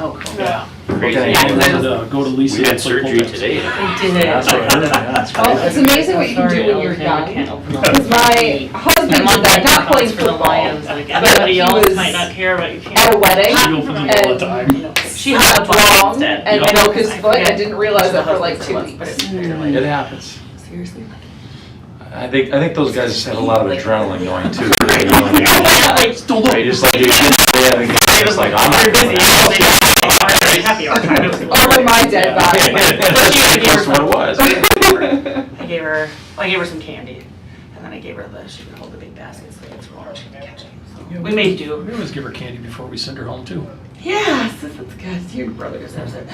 Oh, cool. Yeah. Crazy. Okay. Yeah, Go to Lisa. We had and play surgery pull today. We did it. That's what I heard. Yeah, that's Oh, it's crazy. amazing what you can do when you're young. Because my husband My did mom that, not playing for the football. Lions. Like but everybody he else was might not care, but you at a can't. wedding, She go for the all the time. She had a wrong, ball instead. and Yeah. broke his foot. I didn't realize it for like 2 weeks. It happens. Seriously? I think those guys have a lot of adrenaline going too. Still They just like, it's like, I'm not doing that. Happy hour time. It was Over my dead body. That's what it was. I gave her some candy, and then I gave her she could hold the big basket so it's warm, she could catch it. So we made do. We always give her candy before we send her home too. Yes, that's good. Your brother deserves it.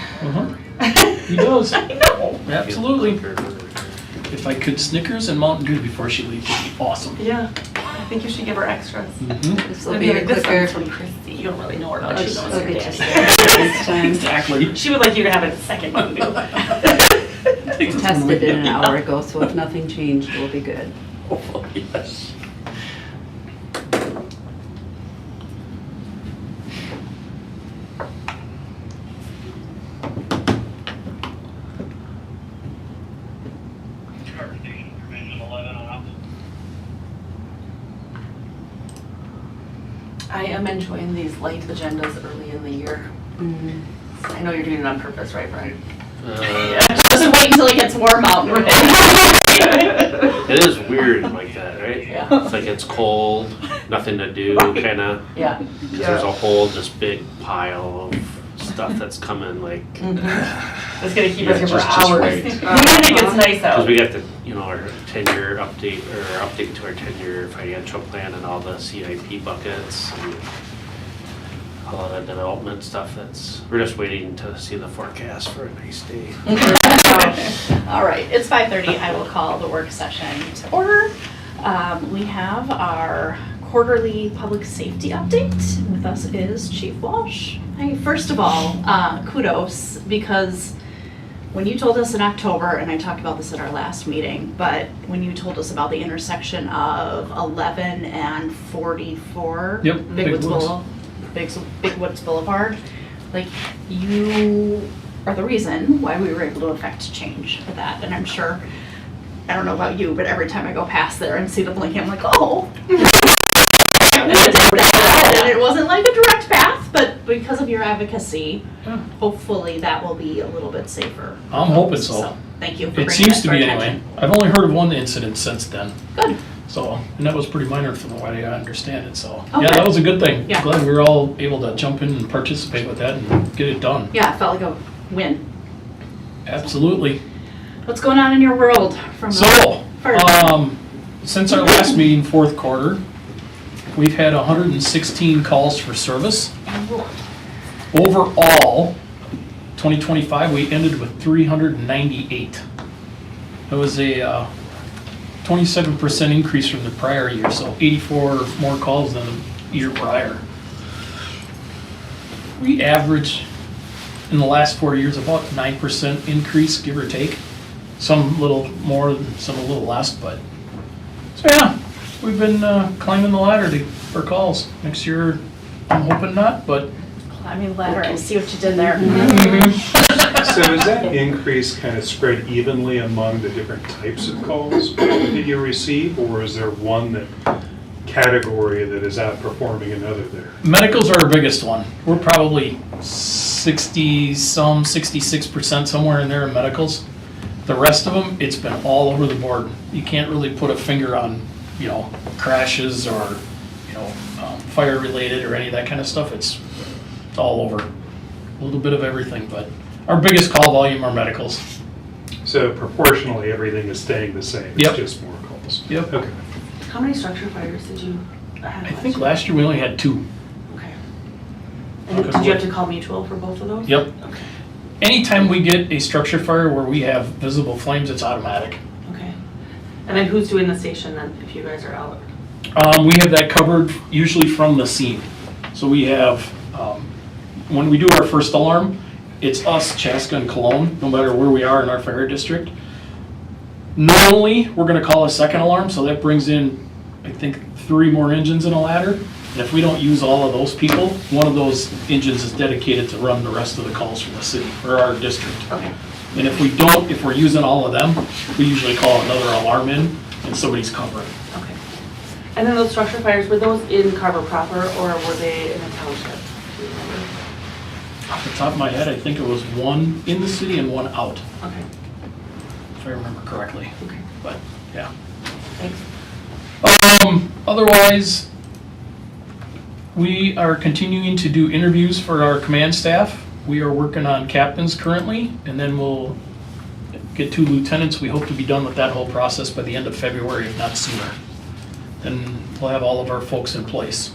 He does. I know. Absolutely. If I could Snickers and Mountain Dew before she leaves, it'd be awesome. Yeah, I think you should give her extras. Mm-hmm. This will I'd be like, a this quicker. one's from Christy. You don't really know her, but she knows her get you daddy. Exactly. She would like you to have it second Mountain Dew. Tested it an hour ago, so if nothing changed, we'll be good. Hopefully, yes. I am enjoying these light agendas early in the year. Mm-hmm. I know you're doing it on purpose, right, Brian? Just wait until it gets warm out. It is weird like that, right? Yeah. It's like it's cold, nothing to do, kind of. Yeah. Because there's a whole just big pile of stuff that's coming, like. It's gonna keep us here for just hours. wait. Even if it's nice out. Because we got the, our 10-year update, or update to our 10-year financial plan and all the CIP buckets and a lot of development stuff we're just waiting to see the forecast for a nice day. All right, it's 5:30. I will call the work session to order. We have our quarterly public safety update. With us is Chief Walsh. Hey, first of all, kudos, because when you told us in October, and I talked about this at our last meeting, but when you told us about the intersection of 11 and 44 Yep, Big Woods. Big Woods Boulevard, like, you are the reason why we were able to effect change for that. And I'm sure, I don't know about you, but every time I go past there and see the blinking, I'm like, oh. And it wasn't like a direct path, but because of your advocacy, hopefully that will be a little bit safer. I'm hoping so. Thank you for It bringing seems that to our be attention. anyway. I've only heard of one incident since then. Good. So, and that was pretty minor from the way I understand it, so. Okay. Yeah, that was a good thing. Yeah. Glad we were all able to jump in and participate with that and get it done. Yeah, it felt like a win. Absolutely. What's going on in your world from So, fire? since our last meeting, fourth quarter, we've had 116 calls for service. Overall, 2025, we ended with 398. It was a 27% increase from the prior year, so 84 more calls than the year prior. We average in the last 4 years about 9% increase, give or take. Some a little more, some a little less, but so yeah, we've been climbing the ladder for calls. Next year, I'm hoping not, but Climbing the ladder, I see what you did there. So is that increase kind of spread evenly among the different types of calls that you receive, or is there one category that is outperforming another there? medicals are our biggest one. We're probably 66%, somewhere in there in medicals. The rest of them, it's been all over the board. You can't really put a finger on, crashes or, fire related or any of that kind of stuff. It's all over. A little bit of everything, but our biggest call volume are medicals. So proportionally, everything is staying the same, Yep. it's just more calls? Yep. Okay. How many structure fires did you have? I think last year we only had 2. Okay. And did you have to call mutual for both of those? Yep. Okay. Anytime we get a structure fire where we have visible flames, it's automatic. Okay. And then who's doing the station then, if you guys are out? We have that covered usually from the scene. So we have, when we do our first alarm, it's us, Chaska, and Cologne, no matter where we are in our fire district. Normally, we're gonna call a second alarm, so that brings in, I think, 3 more engines in a ladder. And if we don't use all of those people, one of those engines is dedicated to run the rest of the calls for the city, or our district. Okay. And if we don't, if we're using all of them, we usually call another alarm in and somebody's covering. Okay. And then those structure fires, were those in Carver proper or were they in a township? Do you remember? Off the top of my head, I think it was one in the city and one out, Okay. if I remember correctly. Okay. But, yeah. Thanks. Otherwise, we are continuing to do interviews for our command staff. We are working on captains currently, and then we'll get 2 lieutenants. We hope to be done with that whole process by the end of February, if not sooner. Then we'll have all of our folks in place.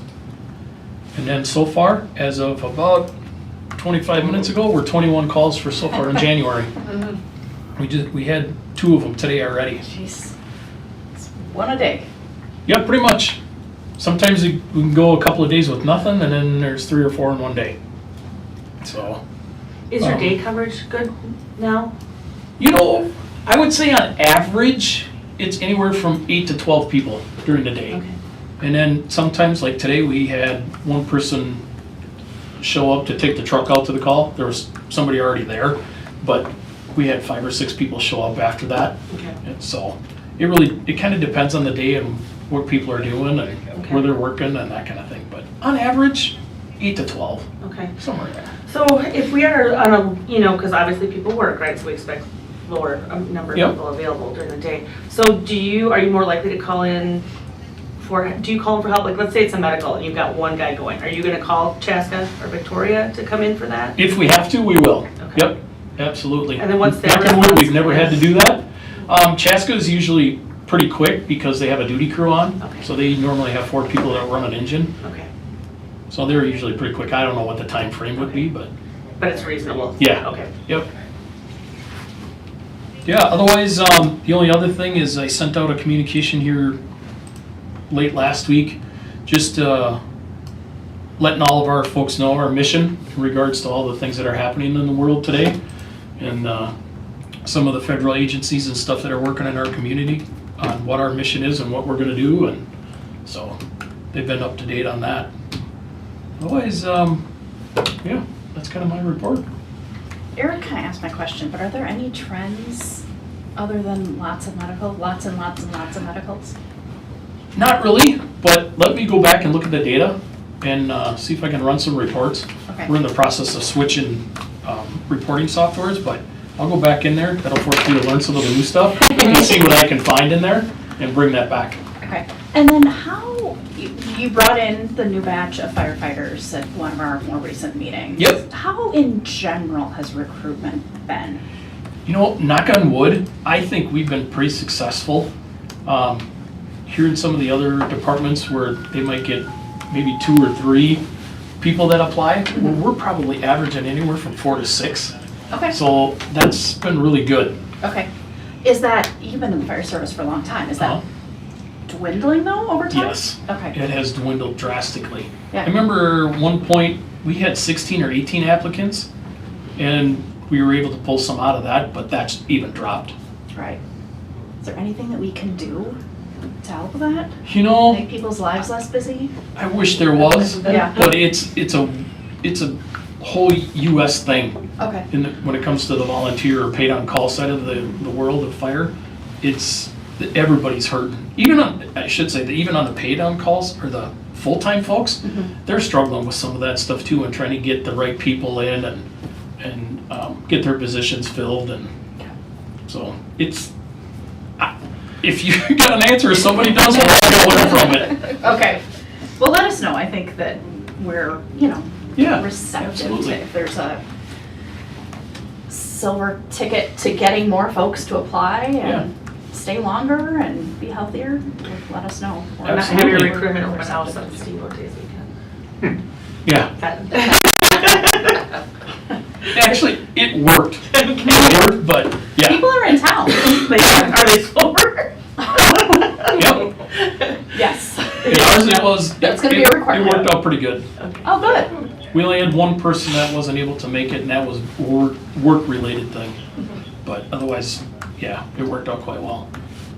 And then so far, as of about 25 minutes ago, we're 21 calls for so far in January. We had 2 of them today already. Jeez. It's one a day. Yeah, pretty much. Sometimes we can go a couple of days with nothing, and then there's 3 or 4 in one day. So, Is your day coverage good now? you know, I would say on average, it's anywhere from 8 to 12 people during the day. Okay. And then sometimes, like today, we had one person show up to take the truck out to the call. There was somebody already there, but we had 5 or 6 people show up after that. Okay. And so it kind of depends on the day and what people are doing and Okay. where they're working and that kind of thing. But on average, 8 to 12, Okay. somewhere there. So if we are on a, because obviously people work, right? So we expect lower number of Yep. people available during the day. So are you more likely to call in do you call in for help? Like, let's say it's a medical and you've got one guy going. Are you going to call Chaska or Victoria to come in for that? If we have to, we will. Okay. Yep, absolutely. And then what's their Knock on wood, we've never had to response? do that. Chaska is usually pretty quick because they have a duty crew on. Okay. So they normally have 4 people that run an engine. Okay. So they're usually pretty quick. I don't know what the time frame would be, but But it's reasonable? Yeah. Okay. yep. Yeah, otherwise, the only other thing is I sent out a communication here late last week, just letting all of our folks know our mission in regards to all the things that are happening in the world today, and some of the federal agencies and stuff that are working in our community on what our mission is and what we're gonna do, and so they've been up to date on that. Otherwise, yeah, that's kind of my report. Erik kind of asked my question, but are there any trends other than lots and lots and lots of medicals? Not really, but let me go back and look at the data and see if I can run some reports. Okay. We're in the process of switching reporting softwares, but I'll go back in there. That'll force me to learn some of the new stuff and see what I can find in there and bring that back. Okay. And then you brought in the new batch of firefighters at one of our more recent meetings. Yep. How in general has recruitment been? You know, knock on wood, I think we've been pretty successful. Hearing some of the other departments where they might get maybe 2 or 3 people that apply, we're probably averaging anywhere from 4 to 6. Okay. So that's been really good. Okay. Is that, you've been in the fire service for a long time, is that dwindling though over time? Yes. Okay. It has dwindled drastically. Yeah. I remember one point, we had 16 or 18 applicants, and we were able to pull some out of that, but that's even dropped. Right. Is there anything that we can do to help with that? You know, Make people's lives less busy? I wish there was, Yeah. but it's a whole U.S. thing. Okay. When it comes to the volunteer or paid on call side of the world of fire, everybody's hurting. Even on the paid on calls or the full-time folks, they're struggling with some of that stuff too and trying to get the right people in and get their positions filled, and so if you got an answer, somebody does, we'll have to learn from it. Okay. Well, let us know. I think that we're, Yeah, receptive absolutely. to if there's a silver ticket to getting more folks to apply and stay longer and be healthier, let us know. Or not have your Absolutely. recruitment We're open house receptive on to it. Steamboat Days weekend. Yeah, That- actually, it worked. It worked, but yeah. People are in town. Are they sober? Yep. Yes. And ours, it was. That's gonna be a requirement. It worked out pretty good. Oh, good. We only had one person that wasn't able to make it, and that was work-related thing. But otherwise, yeah, it worked out quite well.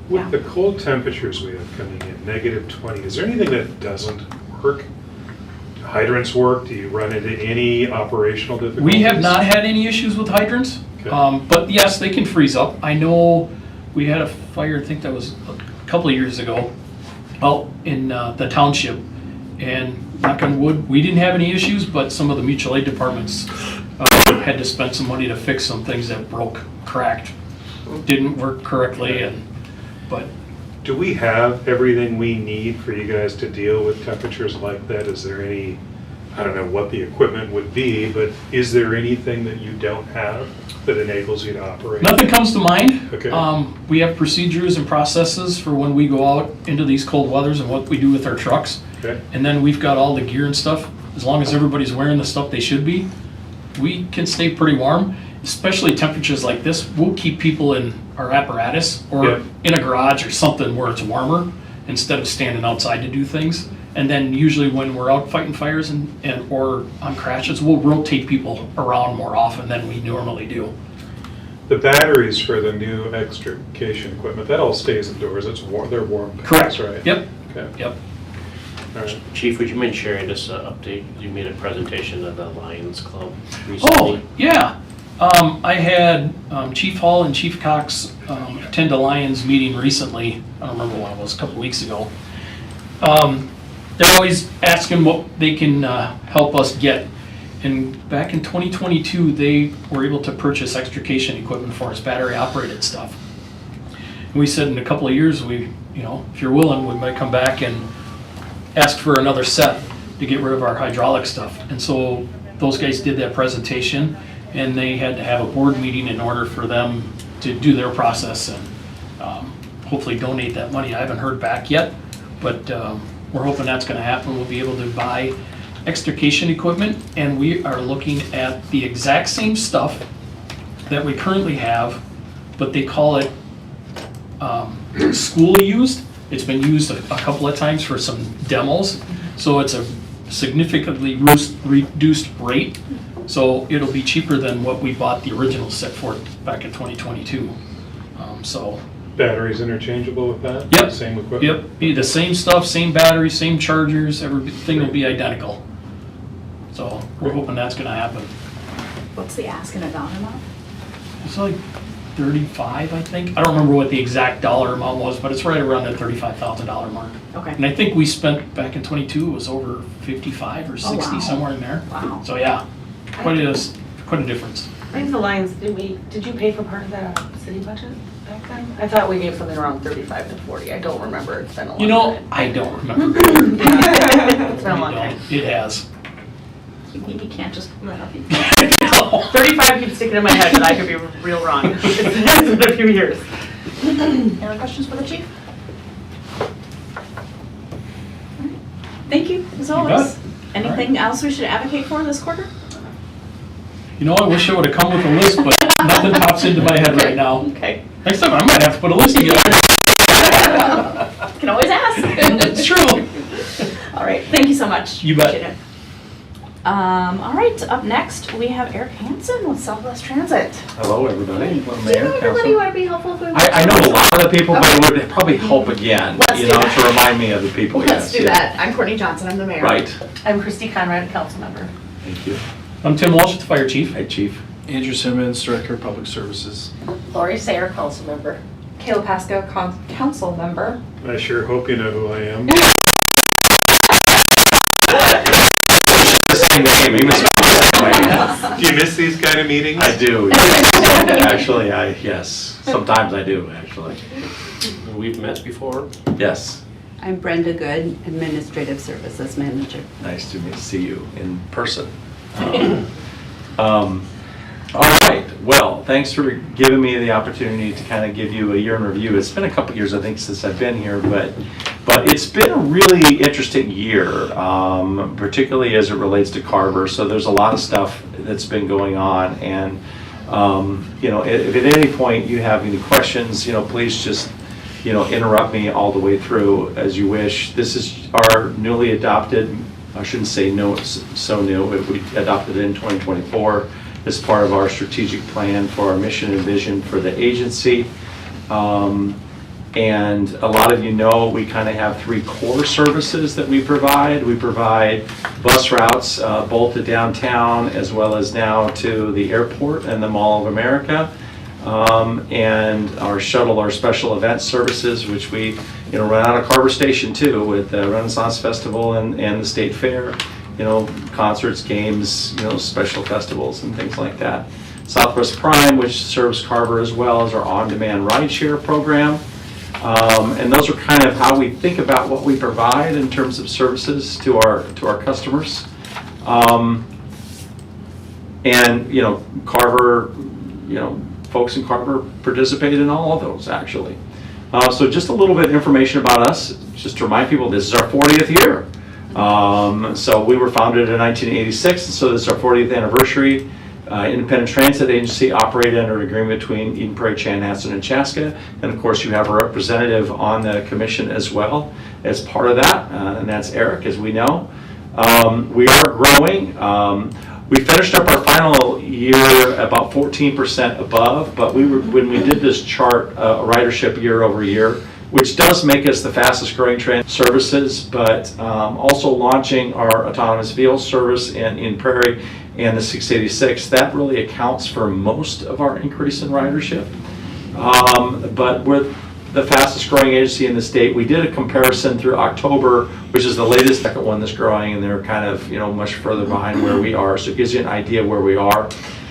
With the cold temperatures we have coming in, -20, is there anything that doesn't work hydrants work? Do you run into any operational difficulties? We have not had any issues with hydrants, Okay. but yes, they can freeze up. I know we had a fire, I think that was a couple of years ago, out in the township, and knock on wood, we didn't have any issues, but some of the mutual aid departments had to spend some money to fix some things that broke, cracked, didn't work correctly, but Do we have everything we need for you guys to deal with temperatures like that? Is there any, I don't know what the equipment would be, but is there anything that you don't have that enables you to operate? nothing comes to mind. Okay. We have procedures and processes for when we go out into these cold weathers and what we do with our trucks. Okay. And then we've got all the gear and stuff. As long as everybody's wearing the stuff they should be, we can stay pretty warm. Especially temperatures like this, we'll keep people in our apparatus or Yep. in a garage or something where it's warmer instead of standing outside to do things. And then usually when we're out fighting fires and or on crashes, we'll rotate people around more often than we normally do. The batteries for the new extrication equipment, that all stays indoors. It's warm, they're warm packs, right? Yep, Okay, yep. all right. Chief, would you mind sharing this update? You made a presentation of the Lions Club Oh, recently. yeah. I had Chief Hall and Chief Cox attend a Lions meeting recently. I don't remember when it was, a couple weeks ago. They're always asking what they can help us get. And back in 2022, they were able to purchase extrication equipment for us, battery operated stuff. And we said in a couple of years, if you're willing, we might come back and ask for another set to get rid of our hydraulic stuff. And so those guys did that presentation, and they had to have a board meeting in order for them to do their process and hopefully donate that money. I haven't heard back yet, but we're hoping that's going to happen. We'll be able to buy extrication equipment, and we are looking at the exact same stuff that we currently have, but they call it school used. It's been used a couple of times for some demos, so it's a significantly reduced rate. So it'll be cheaper than what we bought the original set for back in 2022. So, Batteries interchangeable with that? Yep. Same equipment? yep, be the same stuff, same batteries, same chargers, everything will be identical. So we're hoping that's gonna happen. What's the ask in a dollar amount? It's like 35, I think. I don't remember what the exact dollar amount was, but it's right around that $35,000 mark. Okay. And I think we spent back in 22, it was over 55 or 60, wow. somewhere in there. Wow. So yeah, quite a difference. I think the Lions, did you pay for part of that out of the city budget back then? I thought we gave something around 35 to 40. I don't remember. It's been a long You know, time. I don't remember. It's been a long You time. know, it has. You can't just let up. 35 keeps sticking in my head, but I could be real wrong. It's been a few years. Any other questions for the chief? Thank you, as always. bet. Anything else we should advocate for this quarter? You know, I wish I would have come with a list, but nothing pops into my head right now. Okay. Next time, I might have to put a list together. Can always ask. It's true. All right, thank you so much. You bet. Appreciate it. All right, up next, we have Erik Hansen with Southwest Transit. Hello, everybody. Hello, Do you Mayor, know everybody Council. want to be helpful if we? I know a lot of the people, but it would probably help again, Let's you do know, that. to remind me of the people. Let's yes, do yeah. that. I'm Courtney Johnson, I'm the mayor. Right. I'm Christy Conrad, council member. Thank you. I'm Tim Walsh, the fire chief. Hi, Chief. Andrew Simmons, Director of Public Services. Lori Sayer, council member. Kayla Pasco, council member. I sure hope you know who I am. The same name. He was- Do you miss these kind of meetings? I do. Yes. Actually, yes. Sometimes I do, actually. We've met before. Yes. I'm Brenda Good, Administrative Services Manager. Nice to see you in person. All right, well, thanks for giving me the opportunity to kind of give you a year in review. It's been a couple years, I think, since I've been here, but it's been a really interesting year, particularly as it relates to Carver. So there's a lot of stuff that's been going on, and if at any point you have any questions, please just interrupt me all the way through as you wish. This is our newly adopted, I shouldn't say no, so new, we adopted it in 2024 as part of our strategic plan for our mission and vision for the agency. And a lot of you know we kind of have 3 core services that we provide. We provide bus routes both to downtown as well as now to the airport and the Mall of America. And our shuttle, our special event services, which we run out of Carver Station too, with the Renaissance Festival and the State Fair, concerts, games, special festivals and things like that. Southwest Prime, which serves Carver as well, is our on-demand rideshare program. And those are kind of how we think about what we provide in terms of services to our customers. And Carver, folks in Carver participate in all of those actually. So just a little bit of information about us, just to remind people this is our 40th year. So we were founded in 1986, and so this is our 40th anniversary. Independent Transit Agency operated under an agreement between Eden Prairie, Chanhassen, and Chaska. And of course you have a representative on the commission as well as part of that, and that's Erik, as we know. We are growing. We finished up our final year about 14% above, but when we did this chart, ridership year over year, which does make us the fastest growing transit services, but also launching our autonomous vehicle service in Prairie and the 686, that really accounts for most of our increase in ridership. But we're the fastest growing agency in the state. We did a comparison through October, which is the latest second one that's growing, and they're kind of much further behind where we are. So it gives you an idea where we are.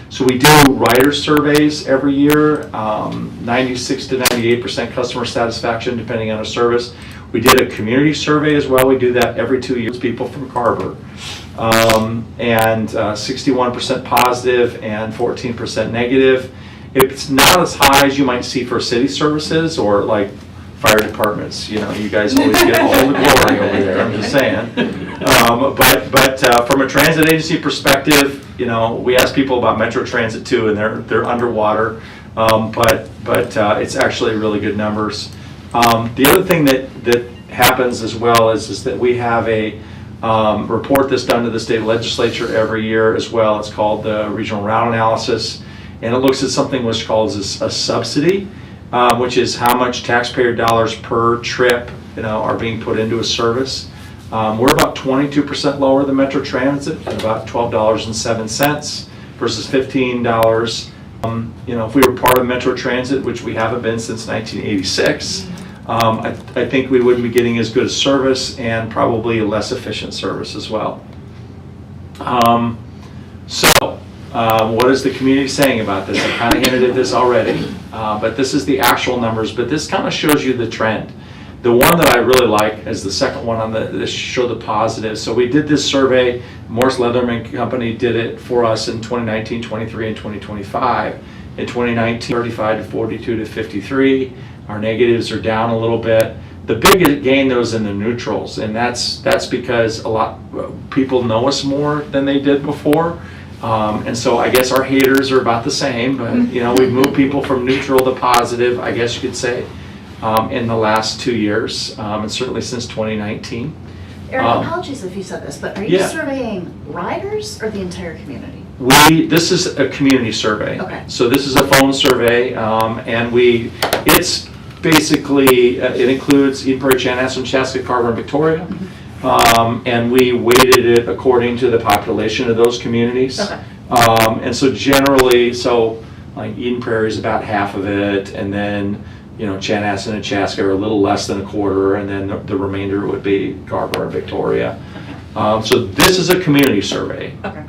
So we do rider surveys every year, 96 to 98% customer satisfaction depending on a service. We did a community survey as well. We do that every 2 years, people from Carver. And 61% positive and 14% negative. It's not as high as you might see for city services or like fire departments. You guys always get all the glory over there, I'm just saying. But from a transit agency perspective, we ask people about Metro Transit too, and they're underwater. But it's actually really good numbers. The other thing that happens as well is that we have a report that's done to the state legislature every year as well. It's called the Regional Route Analysis, and it looks at something which calls a subsidy, which is how much taxpayer dollars per trip are being put into a service. We're about 22% lower than Metro Transit at about $12.07 versus $15. If we were part of Metro Transit, which we haven't been since 1986, I think we wouldn't be getting as good a service and probably a less efficient service as well. What is the community saying about this? I kind of hinted at this already, but this is the actual numbers, but this kind of shows you the trend. The one that I really like is the second one on this show the positive. So we did this survey, Morse Leatherman Company did it for us in 2019, 23, and 2025. In 2019, 35 to 42 to 53. Our negatives are down a little bit. The big gain though is in the neutrals, and that's because a lot people know us more than they did before. And so I guess our haters are about the same, but we've moved people from neutral to positive, I guess you could say, in the last 2 years, and certainly since 2019. Erik, apologies if you said this, but are you surveying riders or the entire community? This is a community survey. Okay. So this is a phone survey, and it's basically, it includes Eden Prairie, Chanhassen, Chaska, Carver, and Victoria. And we weighted it according to the population of those communities. Okay. And so generally, like Eden Prairie is about half of it, and then Chanhassen and Chaska are a little less than a quarter, and then the remainder would be Carver and Victoria. So this is a community survey. Okay.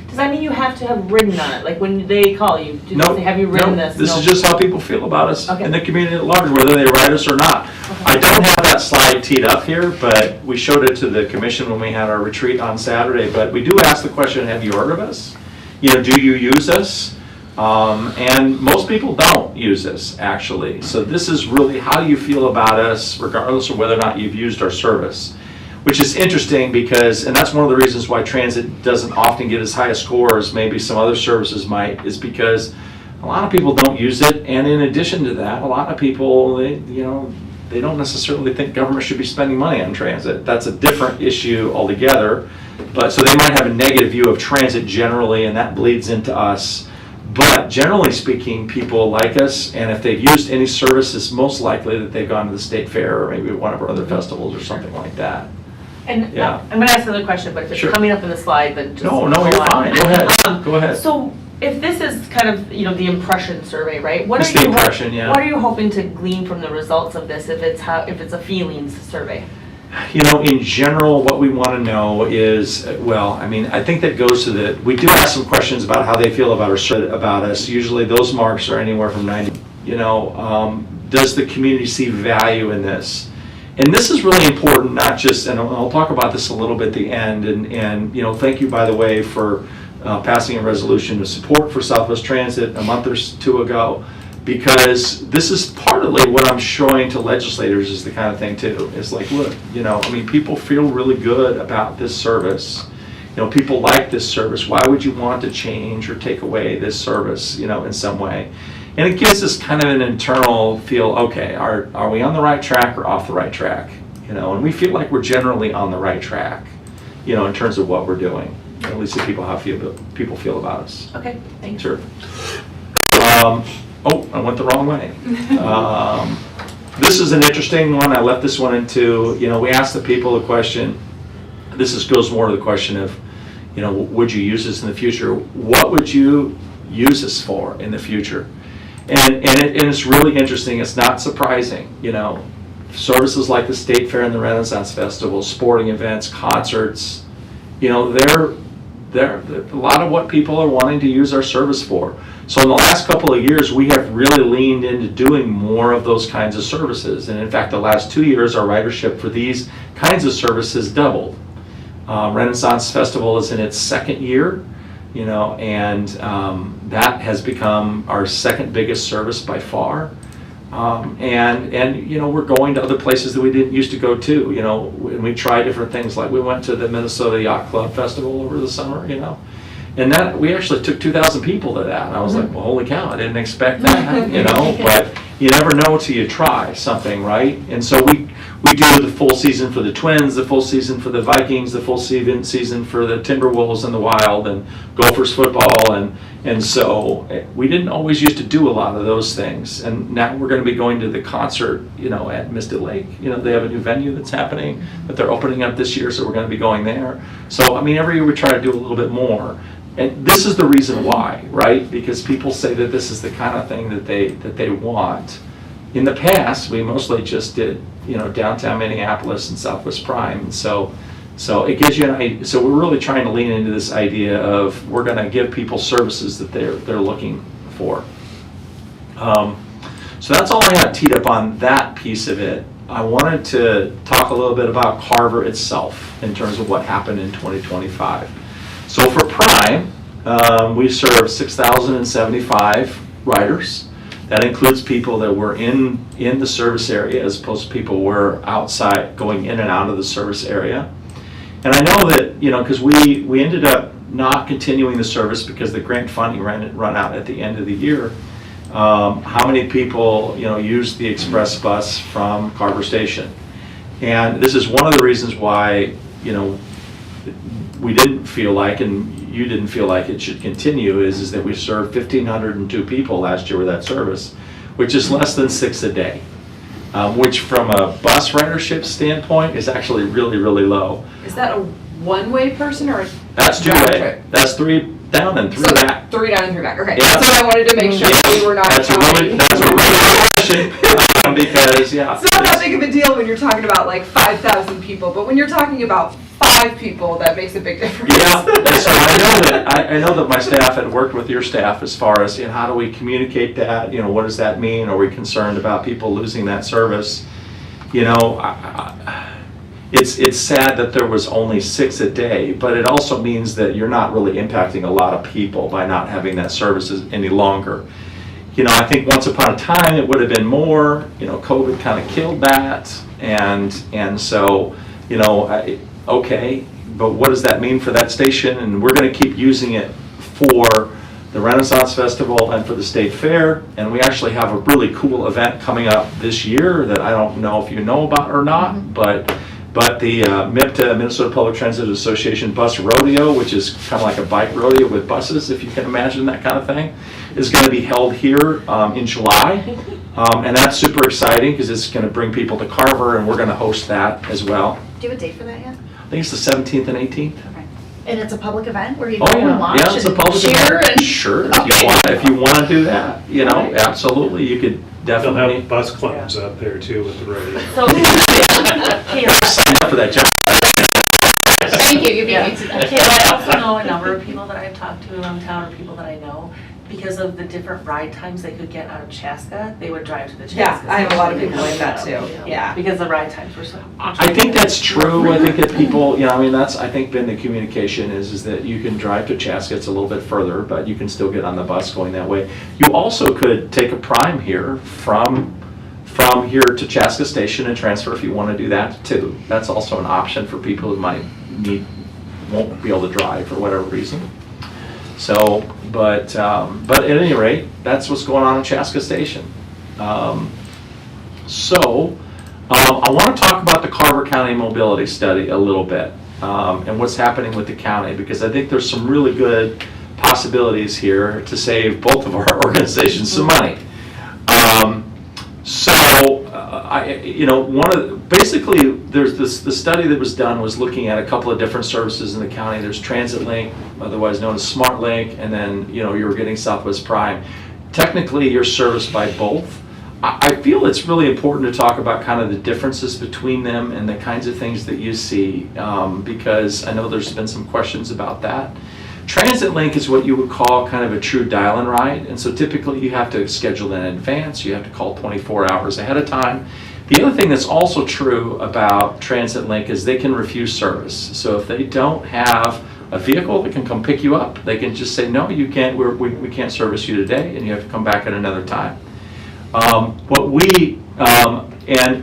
Does that mean you have to have ridden on it? Like when they call you, do they say, have you ridden this? This is just how people feel about us Okay. in the community at large, whether they ride us or not. Okay. I don't have that slide teed up here, but we showed it to the commission when we had our retreat on Saturday. But we do ask the question, have you heard of us? Do you use us? And most people don't use us, actually. So this is really, how do you feel about us, regardless of whether or not you've used our service? Which is interesting because, and that's one of the reasons why transit doesn't often get as high a score as maybe some other services might, is because a lot of people don't use it. And in addition to that, a lot of people, they don't necessarily think government should be spending money on transit. That's a different issue altogether. But so they might have a negative view of transit generally, and that bleeds into us. But generally speaking, people like us, and if they've used any services, most likely that they've gone to the state fair or maybe one of our other festivals or something like that. And Yeah. I'm gonna ask another question, but if it's Sure. coming up in the slide, then just. No, go you're on. fine. Go ahead. Go ahead. So if this is kind of, the impression survey, right? What It's are the you impression, yeah. What are you hoping to glean from the results of this if it's a feelings survey? In general, what we want to know is, I think that goes to we do ask some questions about how they feel about us. Usually those marks are anywhere from 90. Does the community see value in this? And this is really important, not just, and I'll talk about this a little bit at the end, and thank you, by the way, for passing a resolution of support for Southwest Transit a month or two ago, because this is partly what I'm showing to legislators is the kind of thing too. It's like, look, people feel really good about this service. People like this service. Why would you want to change or take away this service, in some way? And it gives us kind of an internal feel, okay, are we on the right track or off the right track? And we feel like we're generally on the right track, in terms of what we're doing. At least how people feel about us. Okay, thanks. Sure. I went the wrong way. This is an interesting one. I left this one into, we asked the people the question. This goes more to the question of, would you use this in the future? What would you use this for in the future? And it's really interesting. It's not surprising, services like the State Fair and the Renaissance Festival, sporting events, concerts, they're a lot of what people are wanting to use our service for. So in the last couple of years, we have really leaned into doing more of those kinds of services. And in fact, the last 2 years, our ridership for these kinds of services doubled. Renaissance Festival is in its second year, and that has become our second biggest service by far. And we're going to other places that we didn't used to go to, and we try different things. Like we went to the Minnesota Yacht Club Festival over the summer, and that we actually took 2,000 people to that. And I was like, well, holy cow, I didn't expect that, but you never know till you try something, right? And so we do the full season for the Twins, the full season for the Vikings, the full season for the Timberwolves and the Wild and Gophers football, and so we didn't always used to do a lot of those things. And now we're going to be going to the concert, at Misty Lake. They have a new venue that's happening that they're opening up this year, so we're going to be going there. So every year we try to do a little bit more. And this is the reason why, right? Because people say that this is the kind of thing that they want. In the past, we mostly just did, downtown Minneapolis and Southwest Prime. And so it gives you an idea. So we're really trying to lean into this idea of we're going to give people services that they're looking for. So that's all I have teed up on that piece of it. I wanted to talk a little bit about Carver itself in terms of what happened in 2025. So for Prime, we serve 6,075 riders. That includes people that were in the service area as opposed to people who were outside, going in and out of the service area. And I know that, because we ended up not continuing the service because the grant funding run out at the end of the year. How many people, used the express bus from Carver Station? And this is one of the reasons why, we didn't feel like, and you didn't feel like it should continue, is that we served 1,502 people last year with that service, which is less than 6 a day, which from a bus ridership standpoint is actually really, really low. Is that a one-way person or a That's round two-way. trip? That's 3 down and 3 So back. 3 down and 3 back. Okay, Yeah. that's what I wanted to make sure we were not That's a counting. really good question, because, yeah. It's not that big of a deal when you're talking about like 5,000 people, but when you're talking about 5 people, that makes a big difference. Yeah, and so I know that my staff had worked with your staff as far as, how do we communicate that? What does that mean? Are we concerned about people losing that service? It's sad that there was only 6 a day, but it also means that you're not really impacting a lot of people by not having that service any longer. I think once upon a time it would have been more. COVID kind of killed that, and so okay, but what does that mean for that station? And we're going to keep using it for the Renaissance Festival and for the State Fair. And we actually have a really cool event coming up this year that I don't know if you know about or not, but But the MIPTA, Minnesota Public Transit Association Bus Rodeo, which is kind of like a bike rodeo with buses, if you can imagine that kind of thing, is going to be held here in July. And that's super exciting because it's going to bring people to Carver, and we're going to host that as well. Do you have a date for that yet? I think it's the 17th and 18th. Okay. And it's a public event where you Oh, go and yeah, watch yeah, it's a public and cheer event. and? Sure, Okay. if you want to do that, you know, Right. absolutely, you could They'll definitely have bus clubs out there too with the radio. So, sign up for that job. Thank you, you beat me to that. I also know a number of people that I've talked to around town, or people that I know, because of the different ride times they could get out of Chaska, they would drive to the Chaska. Yeah, I have a lot of station. people like that too, yeah. Because the ride times were so. I think that's true. I think that people, you know, I mean, that's, I think been the communication is that you can drive to Chaska, it's a little bit further, but you can still get on the bus going that way. You also could take a Prime here from here to Chaska Station and transfer if you want to do that too. That's also an option for people who won't be able to drive for whatever reason. So, but at any rate, that's what's going on at Chaska Station. I want to talk about the Carver County Mobility Study a little bit and what's happening with the county, because I think there's some really good possibilities here to save both of our organizations some money. Basically, there's the study that was done was looking at a couple of different services in the county. There's Transit Link, otherwise known as Smart Link, and then, you know, you're getting Southwest Prime. Technically, you're serviced by both. I feel it's really important to talk about kind of the differences between them and the kinds of things that you see, because I know there's been some questions about that. Transit Link is what you would call kind of a true dial and ride, and so typically you have to schedule in advance, you have to call 24 hours ahead of time. The other thing that's also true about Transit Link is they can refuse service. So if they don't have a vehicle that can come pick you up, they can just say, no, you can't, we can't service you today, and you have to come back at another time. And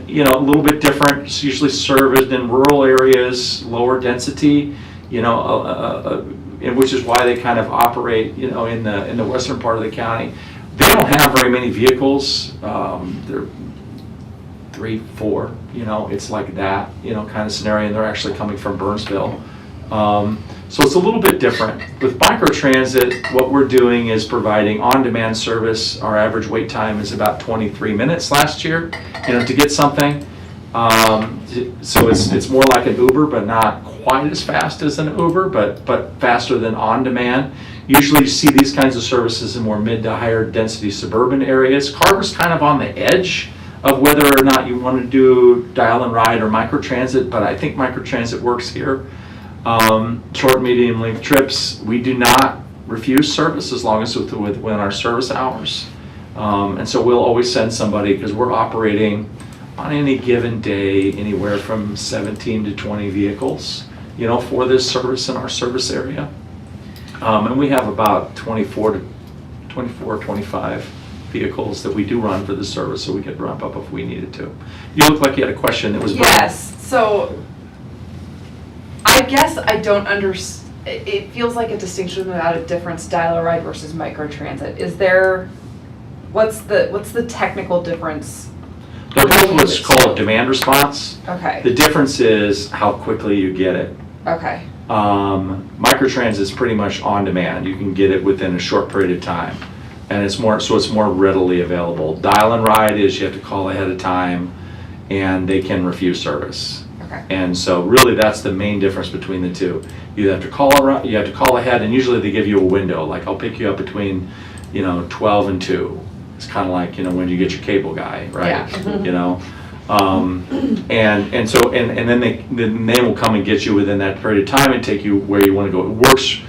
you know, a little bit different, it's usually serviced in rural areas, lower density, you know, and which is why they kind of operate, you know, in the western part of the county. They don't have very many vehicles. They're 3, 4, you know, it's like that, you know, kind of scenario, and they're actually coming from Burnsville. So it's a little bit different. With microtransit, what we're doing is providing on-demand service. Our average wait time is about 23 minutes last year, you know, to get something. So it's more like an Uber, but not quite as fast as an Uber, but faster than on-demand. Usually you see these kinds of services in more mid to higher density suburban areas. Carver's kind of on the edge of whether or not you want to do dial and ride or microtransit, but I think microtransit works here. Short, medium length trips, we do not refuse service as long as it's within our service hours. And so we'll always send somebody, because we're operating on any given day anywhere from 17 to 20 vehicles, you know, for this service in our service area. And we have about 24, 25 vehicles that we do run for the service, so we could ramp up if we needed to. You look like you had a question that was. Yes, so I guess I don't understand. It feels like a distinction without a difference, dial a ride versus microtransit. Is there, what's the technical difference? They're both what's called demand response. Okay. The difference is how quickly you get it. Okay. Microtransit is pretty much on demand. You can get it within a short period of time, and it's more readily available. Dial and ride is you have to call ahead of time, and they can refuse service. Okay. And so really that's the main difference between the two. You have to call ahead, and usually they give you a window, like I'll pick you up between, you know, 12 and 2. It's kind of like, you know, when you get your cable guy, right? Yeah. You know, and then they will come and get you within that period of time and take you where you want to go. It works.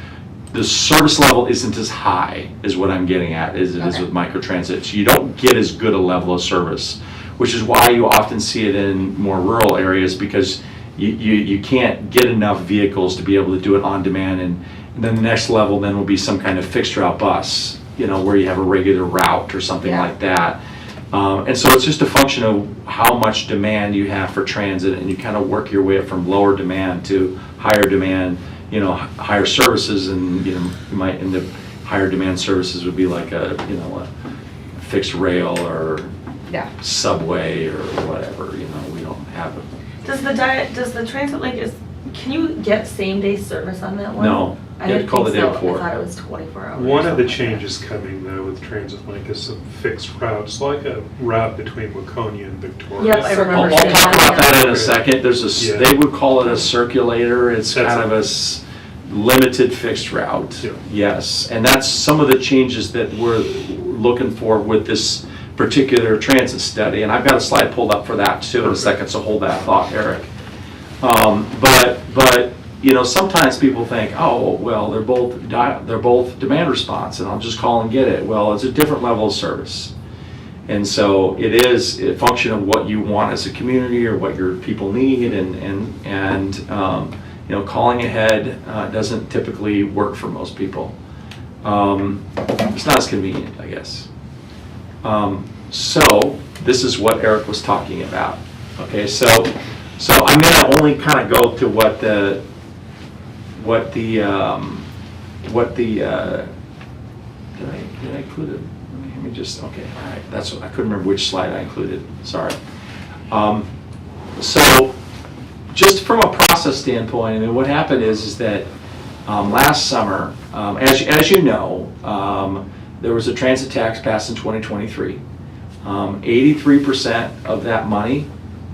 The service level isn't as high as what I'm getting at as it is with microtransit. So you don't get as good a level of service, which is why you often see it in more rural areas, because you can't get enough vehicles to be able to do it on demand. And then the next level then will be some kind of fixed route bus, you know, where you have a regular route or something like that. And so it's just a function of how much demand you have for transit, and you kind of work your way up from lower demand to higher demand, you know, higher services, and, you know, you might end up, higher demand services would be like a fixed rail or subway or whatever, you know, we don't have it. Does the Transit Link can you get same-day service on that one? No, I you have to didn't call think the day so. before. I thought it was 24 hours. One or of the something like changes coming though with Transit Link is some fixed routes, like a route between Waconia and Victoria. Yep, I remember I'll seeing talk about that. that in a second. Yeah. They would call it a circulator. It's That's kind of a limited fixed route. Yeah. Yes, and that's some of the changes that we're looking for with this particular transit study. And I've got a slide pulled up for that too in a second, so hold that thought, Erik. But you know, sometimes people think, oh, well, they're both demand response, and I'll just call and get it. Well, it's a different level of service. And so it is a function of what you want as a community or what your people need, and you know, calling ahead doesn't typically work for most people. It's not as convenient, I guess. So this is what Erik was talking about. Okay, so I'm gonna only kind of go to what the did I include it? Let me just, okay, all right, that's what I couldn't remember which slide I included, sorry. So just from a process standpoint, I mean, what happened is that last summer, as you know, there was a transit tax passed in 2023. 83% of that money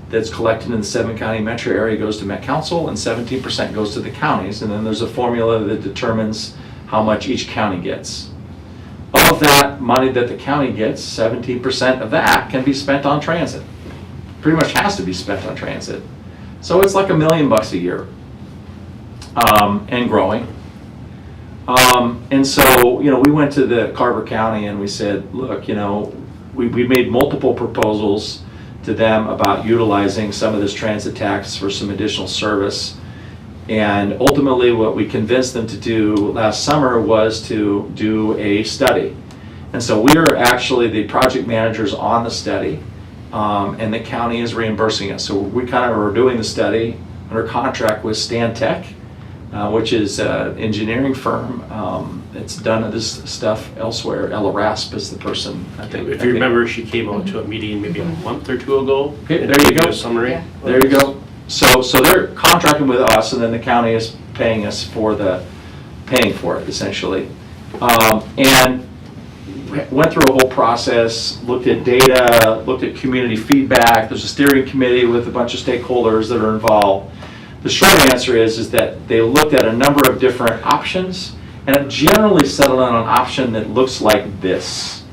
that's collected in the 7-county metro area goes to Met Council, and 17% goes to the counties, and then there's a formula that determines how much each county gets. Of that money that the county gets, 17% of that can be spent on transit. Pretty much has to be spent on transit. So it's like $1 million a year, and growing. And so, you know, we went to the Carver County and we said, look, you know, we made multiple proposals to them about utilizing some of this transit tax for some additional service. And ultimately what we convinced them to do last summer was to do a study. And so we are actually the project managers on the study, and the county is reimbursing us. So we kind of are doing the study under contract with Stan Tech, which is an engineering firm that's done this stuff elsewhere. Ella Rasp is the person, I think. If you remember, she came out to a meeting maybe a month or two ago. Okay, and there you gave go. a summary. Yeah. There you go. So they're contracting with us, and then the county is paying us for paying for it, essentially. And went through a whole process, looked at data, looked at community feedback. There's a steering committee with a bunch of stakeholders that are involved. The short answer is that they looked at a number of different options, and have generally settled on an option that looks like this.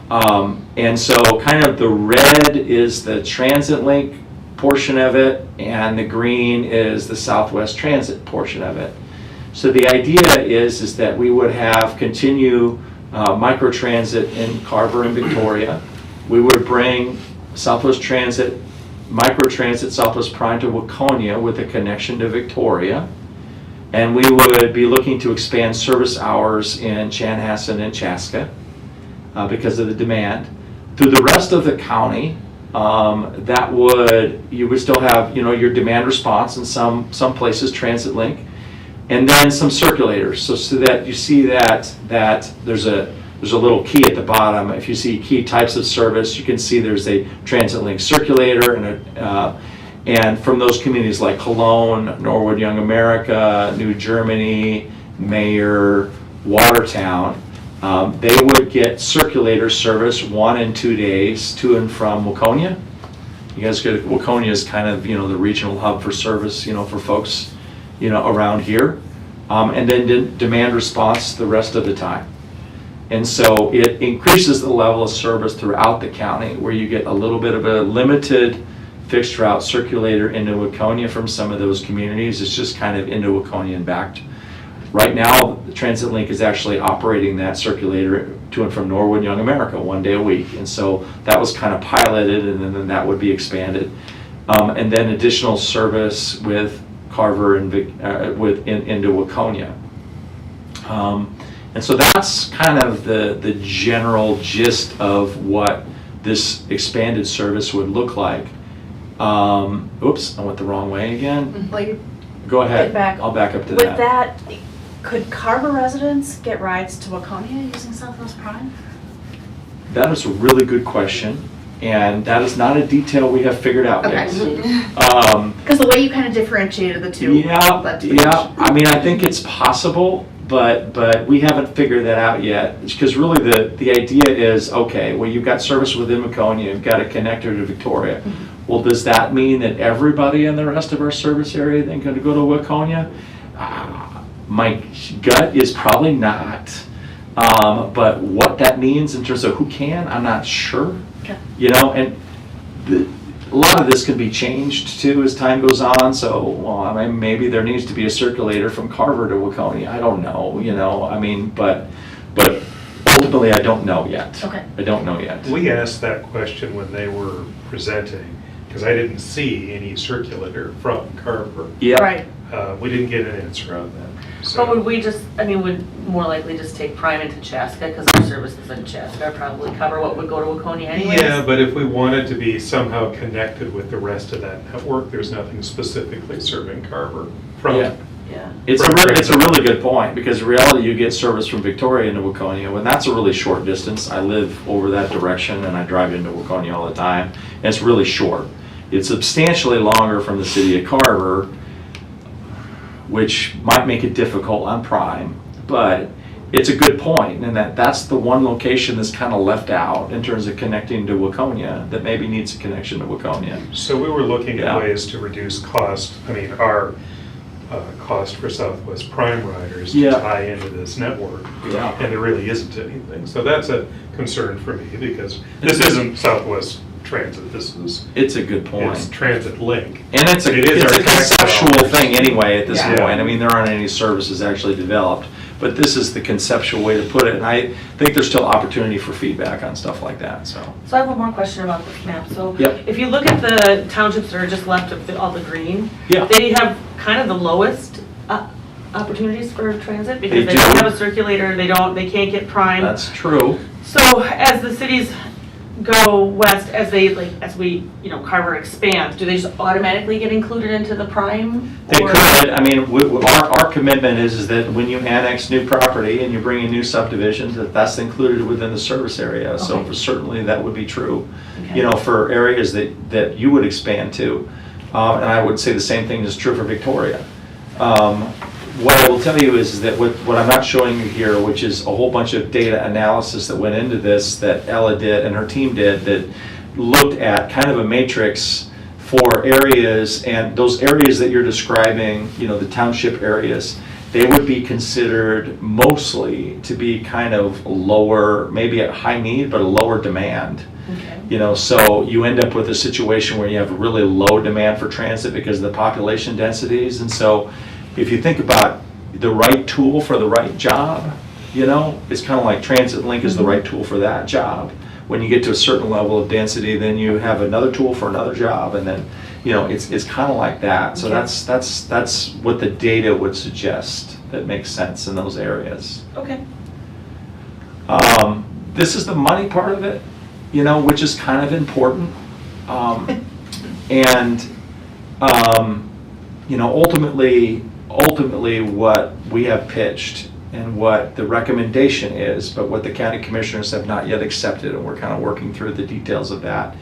And so kind of the red is the transit link portion of it, and the green is the Southwest Transit portion of it. So the idea is that we would have continue microtransit in Carver and Victoria. We would bring Southwest Transit, microtransit Southwest Prime to Waconia with a connection to Victoria. And we would be looking to expand service hours in Chanhassen and Chaska because of the demand. Through the rest of the county, you would still have, you know, your demand response in some places, transit link, and then some circulators. So that you see that there's a little key at the bottom. If you see key types of service, you can see there's a transit link circulator and from those communities like Cologne, Norwood Young America, New Germany, Mayer, Watertown, they would get circulator service 1 and 2 days to and from Waconia. You guys get Waconia is kind of, you know, the regional hub for service, you know, for folks, you know, around here, and then demand response the rest of the time. And so it increases the level of service throughout the county, where you get a little bit of a limited fixed route circulator into Waconia from some of those communities. It's just kind of into Waconia and back. Right now, the Transit Link is actually operating that circulator to and from Norwood Young America 1 day a week. And so that was kind of piloted, and then that would be expanded. And then additional service with Carver and into Waconia. And so that's kind of the general gist of what this expanded service would look like. Oops, I went the wrong way again. Well, you Go ahead. get back. I'll back up to With that. that, could Carver residents get rides to Waconia using Southwest Prime? That is a really good question. And that is not a detail we have figured out yet. Because the way you kind of differentiated the two. led to the Yeah, I mean, I think it's possible, but we haven't figured that out yet. Because really the idea is, okay, well, you've got service within Waconia, you've got a connector to Victoria. Well, does that mean that everybody in the rest of our service area then going to go to Waconia? My gut is probably not. But what that means in terms of who can, I'm not sure. Okay. You know, and a lot of this can be changed too as time goes on. So, well, I mean, maybe there needs to be a circulator from Carver to Waconia. I don't know. You know, I mean, but ultimately, I don't know yet. Okay. I don't know yet. We asked that question when they were presenting, because I didn't see any circulator from Carver. Yeah. Right. We didn't get an answer on that. So- But would we just, I mean, would more likely just take Prime into Chaska, because our services in Chaska probably cover what would go to Waconia anyways? Yeah, but if we wanted to be somehow connected with the rest of that network, there's nothing specifically serving Carver from. Yeah. Yeah. It's a really good point, because in reality, you get service from Victoria into Waconia, and that's a really short distance. I live over that direction, and I drive into Waconia all the time, and it's really short. It's substantially longer from the city of Carver, which might make it difficult on Prime, but it's a good point, and that's the one location that's kind of left out in terms of connecting to Waconia, that maybe needs a connection to Waconia. So we were looking Yeah. at ways to reduce cost, I mean, our cost for Southwest Prime riders to Yeah. tie into this network. Yeah. And there really isn't anything. So that's a concern for me, because this isn't Southwest Transit, this is, It's a good it's point. Transit Link. And it's a It is our conceptual tax thing anyway at this Yeah. point. I mean, there aren't any services actually developed, but this is the conceptual way to put it, and I think there's still opportunity for feedback on stuff like that, so. So I have one more question about this map. So Yep. if you look at the townships that are just left of all the green, Yeah. they have kind of the lowest opportunities for transit, because They they don't do. have a circulator, they can't get Prime. That's true. So as the cities go west, as we, Carver expands, do they just automatically get included into the Prime? They Or- could, I mean, our commitment is that when you annex new property and you bring in new subdivisions, that's included within the service area. So Okay. certainly that would be true, Okay. for areas that you would expand to. And I would say the same thing is true for Victoria. What I will tell you is that what I'm not showing you here, which is a whole bunch of data analysis that went into this, that Ella did and her team did, that looked at kind of a matrix for areas, and those areas that you're describing, the township areas, they would be considered mostly to be kind of lower, maybe at high need, but a lower demand. Okay. So you end up with a situation where you have a really low demand for transit because of the population densities. And so if you think about the right tool for the right job, it's kind of like Transit Link is the right tool for that job. When you get to a certain level of density, then you have another tool for another job, and then, it's kind of like that. So Okay. that's what the data would suggest that makes sense in those areas. Okay. This is the money part of it, which is kind of important. And, ultimately what we have pitched and what the recommendation is, but what the county commissioners have not yet accepted, and we're kind of working through the details of that,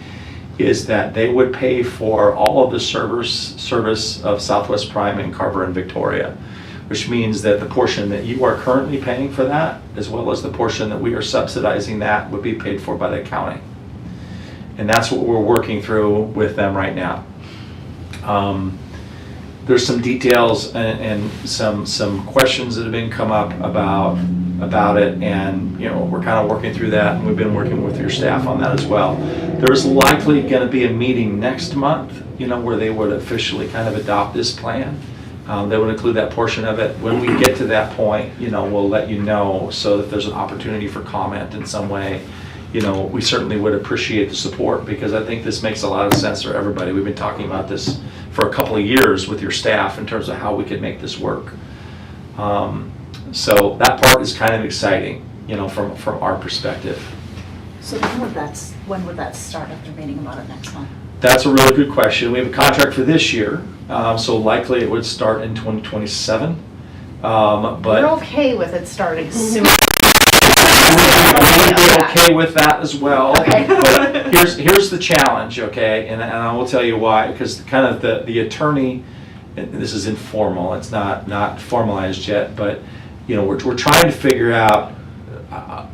is that they would pay for all of the service of Southwest Prime in Carver and Victoria, which means that the portion that you are currently paying for that, as well as the portion that we are subsidizing, that would be paid for by the county. And that's what we're working through with them right now. There's some details and some questions that have been come up about it, and we're kind of working through that, and we've been working with your staff on that as well. There's likely going to be a meeting next month, where they would officially kind of adopt this plan. They would include that portion of it. When we get to that point, we'll let you know, so that there's an opportunity for comment in some way. We certainly would appreciate the support, because I think this makes a lot of sense for everybody. We've been talking about this for a couple of years with your staff in terms of how we could make this work. So that part is kind of exciting, from our perspective. So when would that start after meeting about it next month? That's a really good question. We have a contract for this year, so likely it would start in 2027. We're But okay with it starting soon. we would be okay with that as well. Okay. But here's the challenge, okay, and I will tell you why, because kind of the attorney, and this is informal, it's not formalized yet, but we're trying to figure out,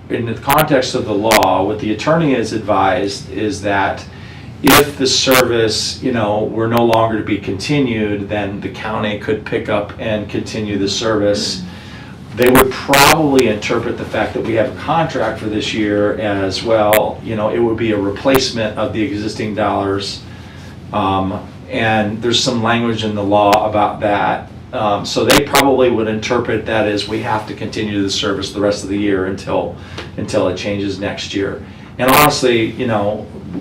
in the context of the law, what the attorney has advised is that if the service, were no longer to be continued, then the county could pick up and continue the service. They would probably interpret the fact that we have a contract for this year as well, it would be a replacement of the existing dollars. And there's some language in the law about that. So they probably would interpret that as we have to continue the service the rest of the year until it changes next year. And honestly,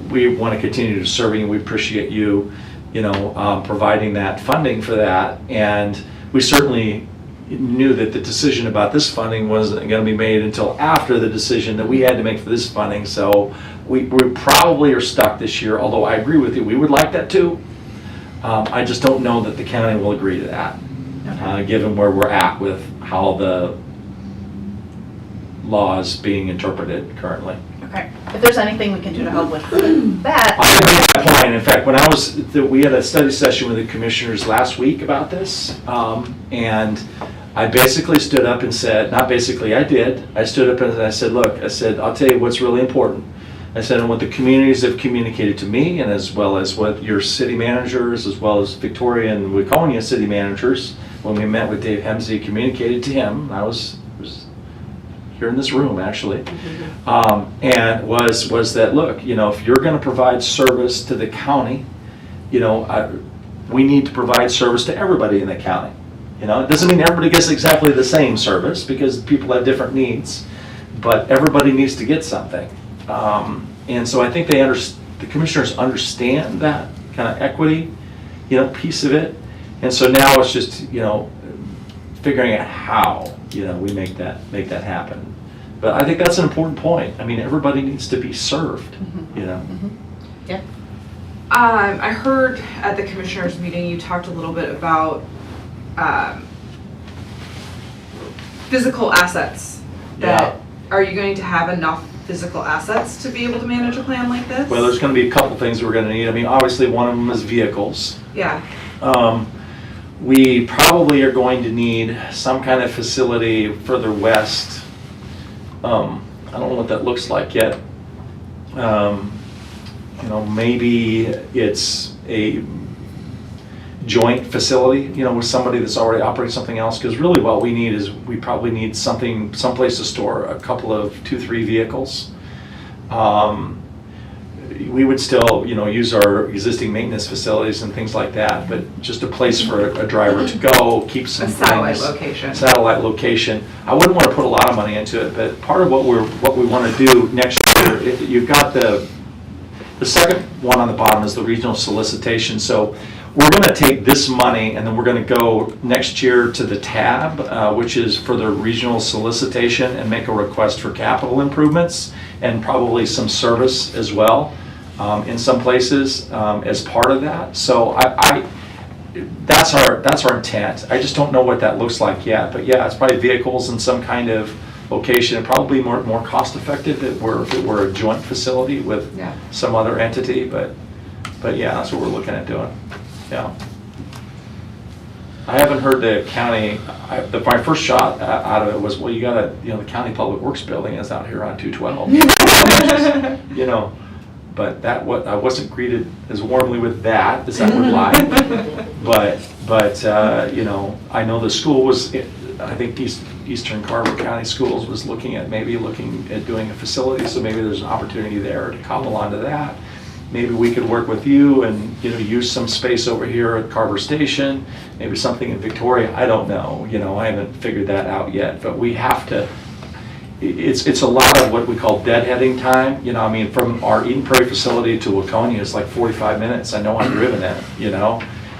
we want to continue to serve you. We appreciate you, providing that funding for that. And we certainly knew that the decision about this funding wasn't going to be made until after the decision that we had to make for this funding. So we probably are stuck this year, although I agree with you, we would like that too. I just don't know that the county will agree to that, given where we're at with how the law is being interpreted currently. Okay, if there's anything we can do to help with that. I agree with that point. In fact, we had a study session with the commissioners last week about this, and I basically stood up and said, not basically, I did. I stood up and I said, look, I'll tell you what's really important. I said, and what the communities have communicated to me, and as well as what your city managers, as well as Victoria and Waconia city managers, when we met with Dave Hemsey, communicated to him. I was here in this room, actually, and was that, look, if you're going to provide service to the county, we need to provide service to everybody in the county. It doesn't mean everybody gets exactly the same service because people have different needs, but everybody needs to get something. And so I think the commissioners understand that kind of equity, piece of it. And so now it's just, figuring out how, we make that happen. But I think that's an important point. I mean, everybody needs to be served, Yeah. I heard at the commissioners meeting, you talked a little bit about physical assets. Are you going to have enough physical assets to be able to manage a plan like this? Well, there's going to be a couple things we're going to need. I mean, obviously one of them is vehicles. Yeah. We probably are going to need some kind of facility further west. I don't know what that looks like yet. Maybe it's a joint facility, with somebody that's already operating something else. Because really what we need is we probably need someplace to store a couple of 2-3 vehicles. We would still, use our existing maintenance facilities and things like that, but just a place for a driver to go, keep some things. Satellite location. I wouldn't want to put a lot of money into it, but part of what we want to do next year, you've got the second one on the bottom is the regional solicitation. So we're going to take this money and then we're going to go next year to the tab, which is for the regional solicitation, and make a request for capital improvements and probably some service as well in some places as part of that. So that's our intent. I just don't know what that looks like yet. But yeah, it's probably vehicles in some kind of location, and probably more cost effective if it were a joint facility with some other entity. But yeah, that's what we're looking at doing. Yeah. I haven't heard the county, my first shot out of it was, well, you got the county public works building is out here on 212. But I wasn't greeted as warmly with that as I would like. But I know the school was, I think Eastern Carver County Schools was looking at doing a facility, so maybe there's an opportunity there to cobble onto that. Maybe we could work with you and use some space over here at Carver Station, maybe something in Victoria. I don't know. I haven't figured that out yet. But we have to. It's a lot of what we call deadheading time. From our Eden Prairie facility to Waconia is like 45 minutes. I know I've driven it.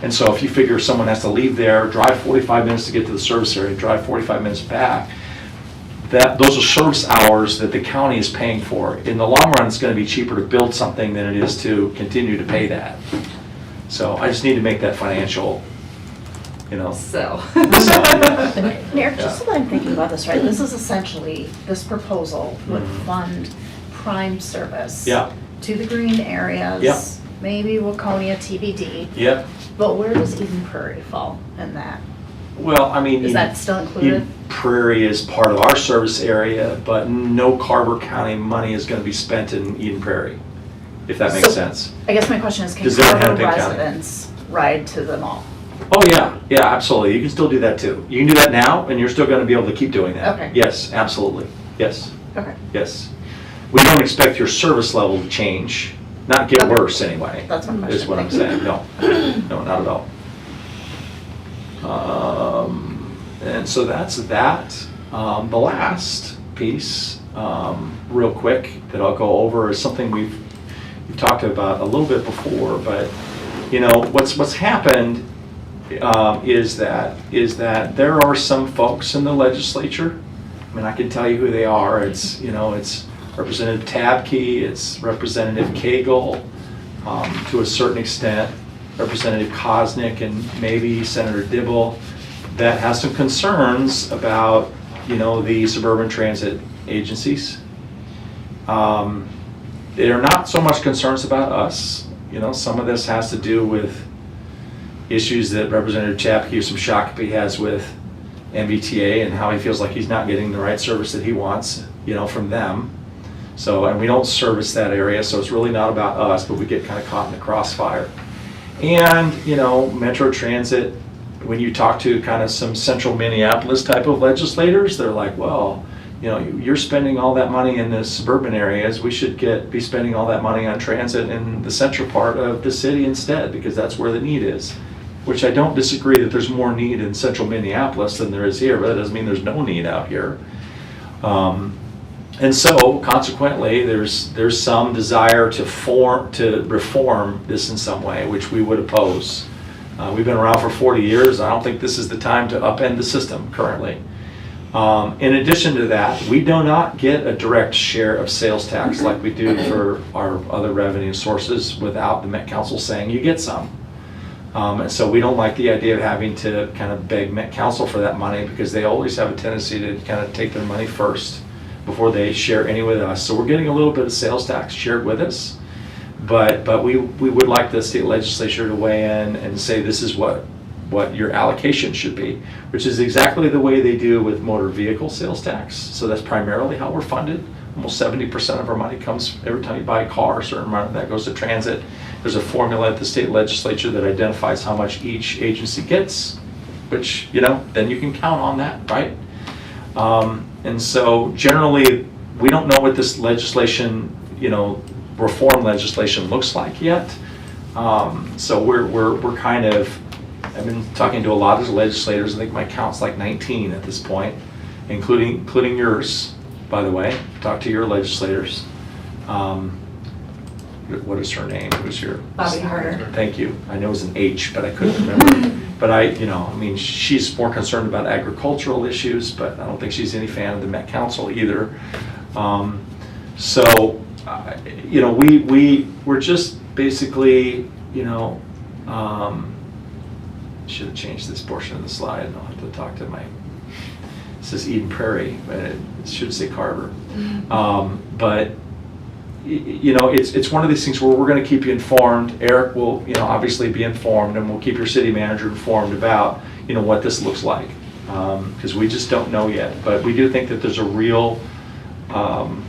And so if you figure someone has to leave there, drive 45 minutes to get to the service area, drive 45 minutes back. Those are service hours that the county is paying for. In the long run, it's going to be cheaper to build something than it is to continue to pay that. So I just need to make that financial, So. Erik, just so that I'm thinking about this right, this is essentially, this proposal would fund crime service. Yeah, To the green areas. Yeah. Maybe Waconia TBD, yep. but where does Eden Prairie fall in that? Well, I mean. Is that still included? Eden Prairie is part of our service area, but no Carver County money is gonna be spent in Eden Prairie, if that makes So- sense. I guess my question is, can Does that Carver Hennepin County? residents ride to the mall? Oh, yeah, yeah, absolutely. You can still do that too. You can do that now, and you're still gonna be able to keep doing that. Okay. Yes, absolutely. Yes, Okay, yes. We don't expect your service level to change, not get Okay. worse anyway. that's my question. Is what I'm Thank you. saying, no, no, not at all. And so that's that. The last piece, real quick, that I'll go over is something we've talked about a little bit before, but, you know, what's happened is that there are some folks in the legislature, I mean, I can tell you who they are. It's, you know, it's Representative Tabke, it's Representative Cagle, to a certain extent, Representative Kosnick, and maybe Senator Dibble, that has some concerns about, you know, the suburban transit agencies. They're not so much concerns about us. You know, some of this has to do with issues that Representative Chapke or some Shakopee has with MBTA and how he feels like he's not getting the right service that he wants, you know, from them. So, and we don't service that area, so it's really not about us, but we get kind of caught in the crossfire. And, you know, Metro Transit, when you talk to kind of some central Minneapolis type of legislators, they're like, well, you know, you're spending all that money in the suburban areas, we should be spending all that money on transit in the central part of the city instead, because that's where the need is. Which I don't disagree that there's more need in central Minneapolis than there is here, but that doesn't mean there's no need out here. And so consequently, there's some desire to reform this in some way, which we would oppose. We've been around for 40 years. I don't think this is the time to upend the system currently. In addition to that, we do not get a direct share of sales tax like we do for our other revenue sources without the Met Council saying you get some. And so we don't like the idea of having to kind of beg Met Council for that money, because they always have a tendency to kind of take their money first before they share any with us. So we're getting a little bit of sales tax shared with us, but we would like the state legislature to weigh in and say this is what your allocation should be, which is exactly the way they do with motor vehicle sales tax. So that's primarily how we're funded. Almost 70% of our money comes every time you buy a car, a certain amount of that goes to transit. There's a formula at the state legislature that identifies how much each agency gets, which, you know, then you can count on that, right? And so generally, we don't know what this legislation, you know, reform legislation looks like yet. So we're kind of, I've been talking to a lot of legislators. I think my count's like 19 at this point, including yours, by the way. Talk to your legislators. What is her name? Who's your? Bobby Harder. Thank you. I know it was an H, but I couldn't remember. But I mean, she's more concerned about agricultural issues, but I don't think she's any fan of the Met Council either. So, you know, we're just basically, you know, should have changed this portion of the slide, and I'll have to talk to my, it says Eden Prairie, but it should say Carver. But you know, it's one of these things where we're going to keep you informed. Erik will, you know, obviously be informed, and we'll keep your city manager informed about, you know, what this looks like, because we just don't know yet. But we do think that there's a real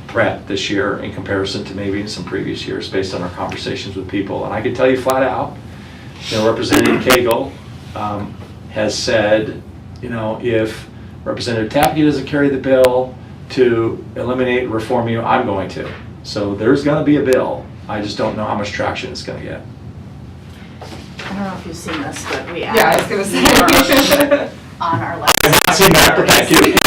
threat this year in comparison to maybe some previous years, based on our conversations with people. And I can tell you flat out, you know, Representative Cagle has said, you know, if Representative Tabke doesn't carry the bill to eliminate reform you, I'm going to. So there's going to be a bill. I just don't know how much traction it's going to get. I don't know if you've seen this, but we Yeah, I was gonna say. on our list. I've not seen that, but thank you.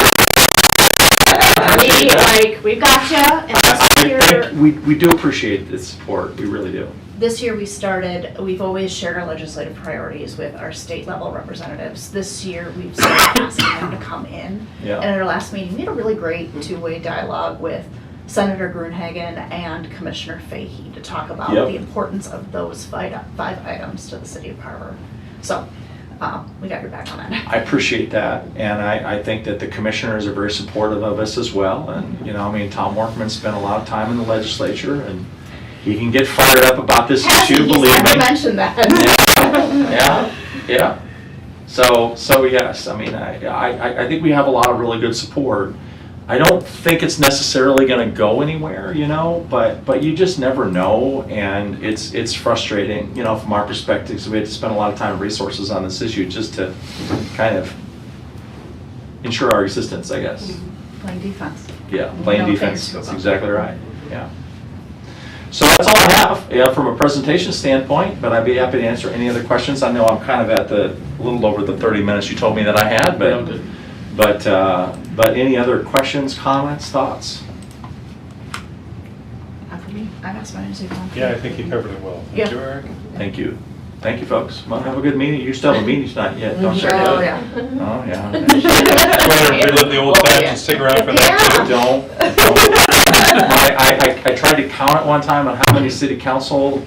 We've got you, and this year, We do appreciate the support. We really do. This year we've always shared our legislative priorities with our state level representatives. This year we've started asking them to come in. Yeah. And at our last meeting, we had a really great two-way dialogue with Senator Gruenhagen and Commissioner Fahey to talk about Yep. the importance of those five items to the city of Carver. So Wow, we got your back on that. I appreciate that, and I think that the commissioners are very supportive of us as well. And, you know, I mean, Tom Workman spent a lot of time in the legislature, and he can get fired up about this issue, believe He's never me. mentioned that. Yeah. So yes, I mean, I think we have a lot of really good support. I don't think it's necessarily gonna go anywhere, you know, but you just never know, and it's frustrating, you know, from our perspective, so we had to spend a lot of time and resources on this issue just to kind of ensure our existence, I guess. Playing defense. Yeah, playing No defense, offense. that's exactly right, yeah. So that's all I have, yeah, from a presentation standpoint, but I'd be happy to answer any other questions. I know I'm kind of at a little over the 30 minutes you told me that I had, Yeah, good. but any other questions, comments, thoughts? Not for me. I've asked mine to say one. Yeah, I think you covered it well. Thank Yeah. you, Erik. Thank you. Thank you, folks. Well, have a good meeting. You still have a meeting tonight yet, don't you? Oh, yeah. Oh, yeah. Want to relive the old times and stick around for that? Don't. I tried to count it one time on how many city council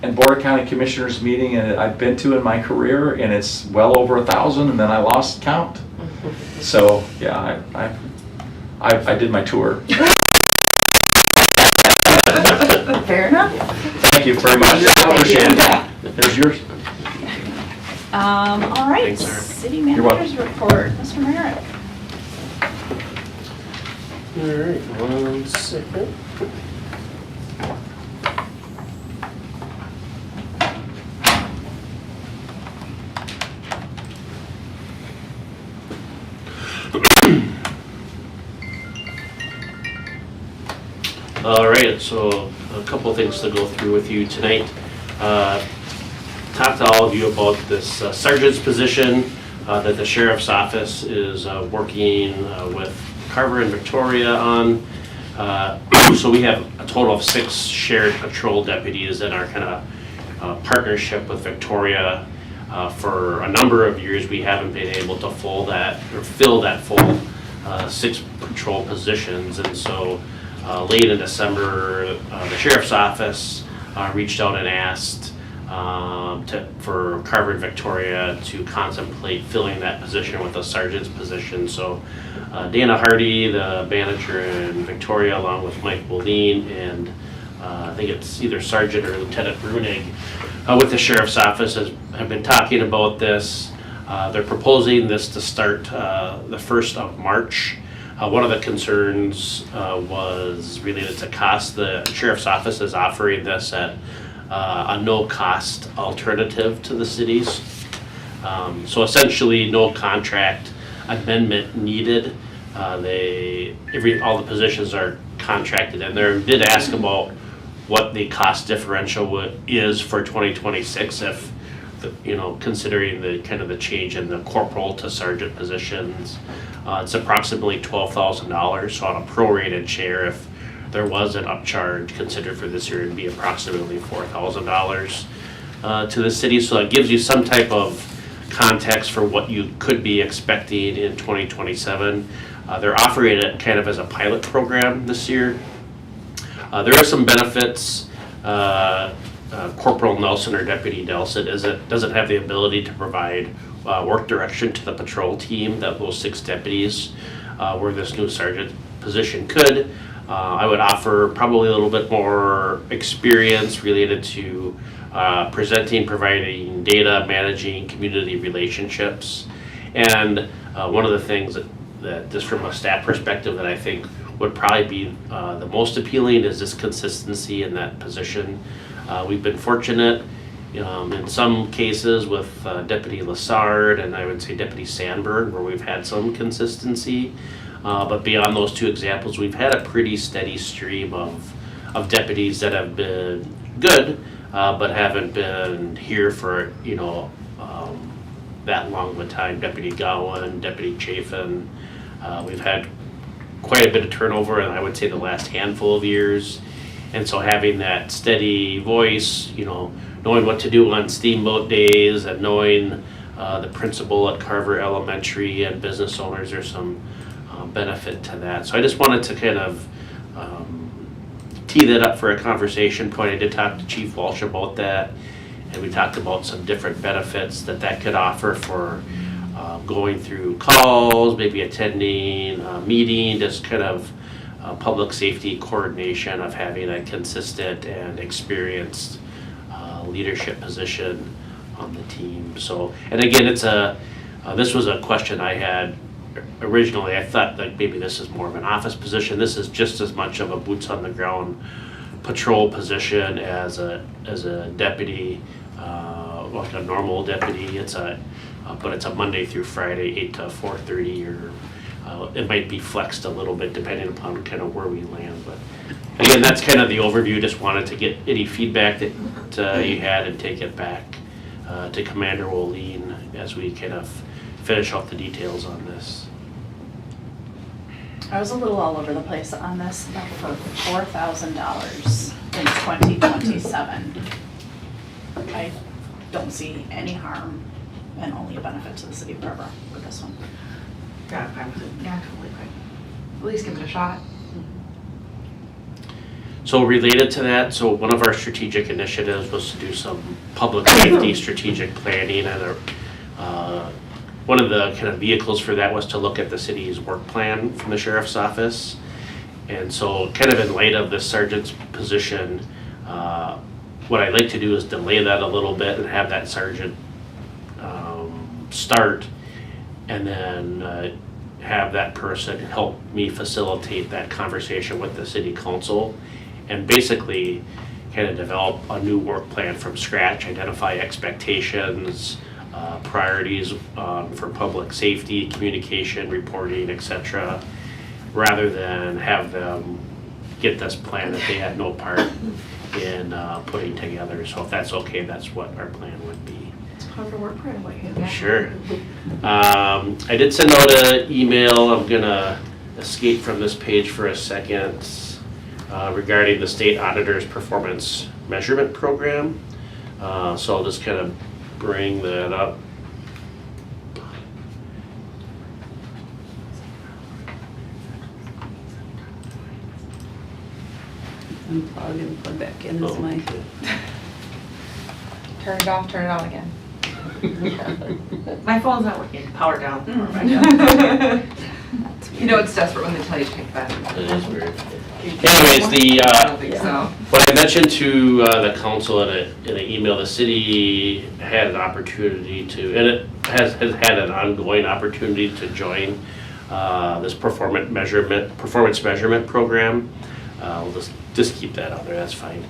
and board of county commissioners meeting I've been to in my career, and it's well over 1,000, and then I lost count. So, yeah, I did my tour. Fair enough. Thank you very much. I appreciate it. There's yours. All right, Thanks, Erik. city You're welcome. manager's report, Mr. Merrick. All right, 1 second. All right, so a couple of things to go through with you tonight. Talked to all of you about this sergeant's position that the sheriff's office is working with Carver and Victoria on. So we have a total of 6 shared patrol deputies in our kind of partnership with Victoria. For a number of years, we haven't been able to fill that full 6 patrol positions, and so late in December, the sheriff's office reached out and asked for Carver and Victoria to contemplate filling that position with a sergeant's position. So Dana Hardy, the manager in Victoria, along with Mike Boline and I think it's either Sergeant or Lieutenant Brunig with the sheriff's office have been talking about this. They're proposing this to start the 1st of March. One of the concerns was related to cost. The sheriff's office is offering this at a no-cost alternative to the cities. So essentially, no contract amendment needed. All the positions are contracted in there. We did ask about what the cost differential is for 2026 if, considering the kind of the change in the corporal to sergeant positions. It's approximately $12,000, so on a prorated share, if there was an upcharge considered for this year, it'd be approximately $4,000 to the city. So it gives you some type of context for what you could be expecting in 2027. They're offering it kind of as a pilot program this year. There are some benefits. Corporal Nelson or Deputy Nelson doesn't have the ability to provide work direction to the patrol team that those 6 deputies, where this new sergeant position could. I would offer probably a little bit more experience related to presenting, providing data, managing community relationships. And one of the things that just from a staff perspective that I think would probably be the most appealing is this consistency in that position. We've been fortunate in some cases with Deputy Lassard and I would say Deputy Sandberg where we've had some consistency. But beyond those 2 examples, we've had a pretty steady stream of deputies that have been good, but haven't been here for, that long of a time. Deputy Gowan, Deputy Chafin. We've had quite a bit of turnover in, I would say, the last handful of years. And so having that steady voice, knowing what to do on steamboat days and knowing the principal at Carver Elementary and business owners, there's some benefit to that. So I just wanted to kind of tee that up for a conversation point. I did talk to Chief Walsh about that, And we talked about some different benefits that could offer for going through calls, maybe attending a meeting, just kind of public safety coordination of having a consistent and experienced leadership position on the team. So, and again, it's this was a question I had originally. I thought that maybe this is more of an office position. This is just as much of a boots on the ground patrol position as a deputy, like a normal deputy. But it's a Monday through Friday, 8 to 4:30, or it might be flexed a little bit depending upon kind of where we land. But again, that's kind of the overview. Just wanted to get any feedback that you had and take it back to Commander Wolene as we kind of finish off the details on this. I was a little all over the place on this, but for $4,000 in 2027, I don't see any harm and only a benefit to the city of Carver with this one. Yeah, I'm fine with it. Yeah, totally fine. At least give it a shot. So related to that, so one of our strategic initiatives was to do some public safety strategic planning, and one of the kind of vehicles for that was to look at the city's work plan from the sheriff's office. And so kind of in light of this sergeant's position, what I'd like to do is delay that a little bit and have that sergeant start, and then have that person help me facilitate that conversation with the city council, and basically kind of develop a new work plan from scratch, identify expectations, priorities for public safety, communication, reporting, etc., rather than have them get this plan that they had no part in putting together. So if that's okay, that's what our plan would be. It's part of the work right away. Sure. I did send out an email. I'm gonna escape from this page for a second regarding the state auditor's performance measurement program. So I'll just kind of bring that up. Unplug and plug back in is my, Okay. Turn it off, turn it on again. My phone's not working, power down. You know it's desperate when they tell you to take that. It is weird. Anyways, I don't think so. what I mentioned to the council in an email, the city had an opportunity to, and it has had an ongoing opportunity to join this performance measurement program. We'll just keep that out there, that's fine.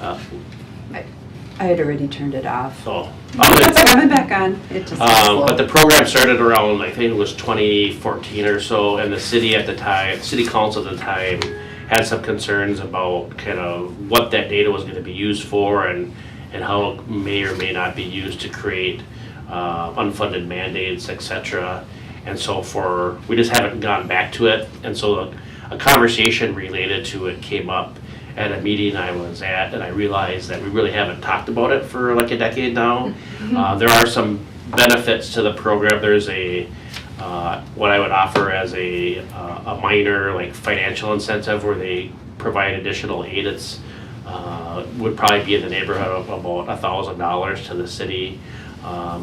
I had already turned it off. So, It's coming back on. It just but the program started around, I think it was 2014 or so, and the city at the time, city council at the time, had some concerns about kind of what that data was going to be used for, and how it may or may not be used to create unfunded mandates, etc. And so we just haven't gone back to it, and so a conversation related to it came up at a meeting I was at, and I realized that we really haven't talked about it for like a decade now. There are some benefits to the program. There's what I would offer as a minor like financial incentive where they provide additional aid. It's would probably be in the neighborhood of about $1,000 to the city.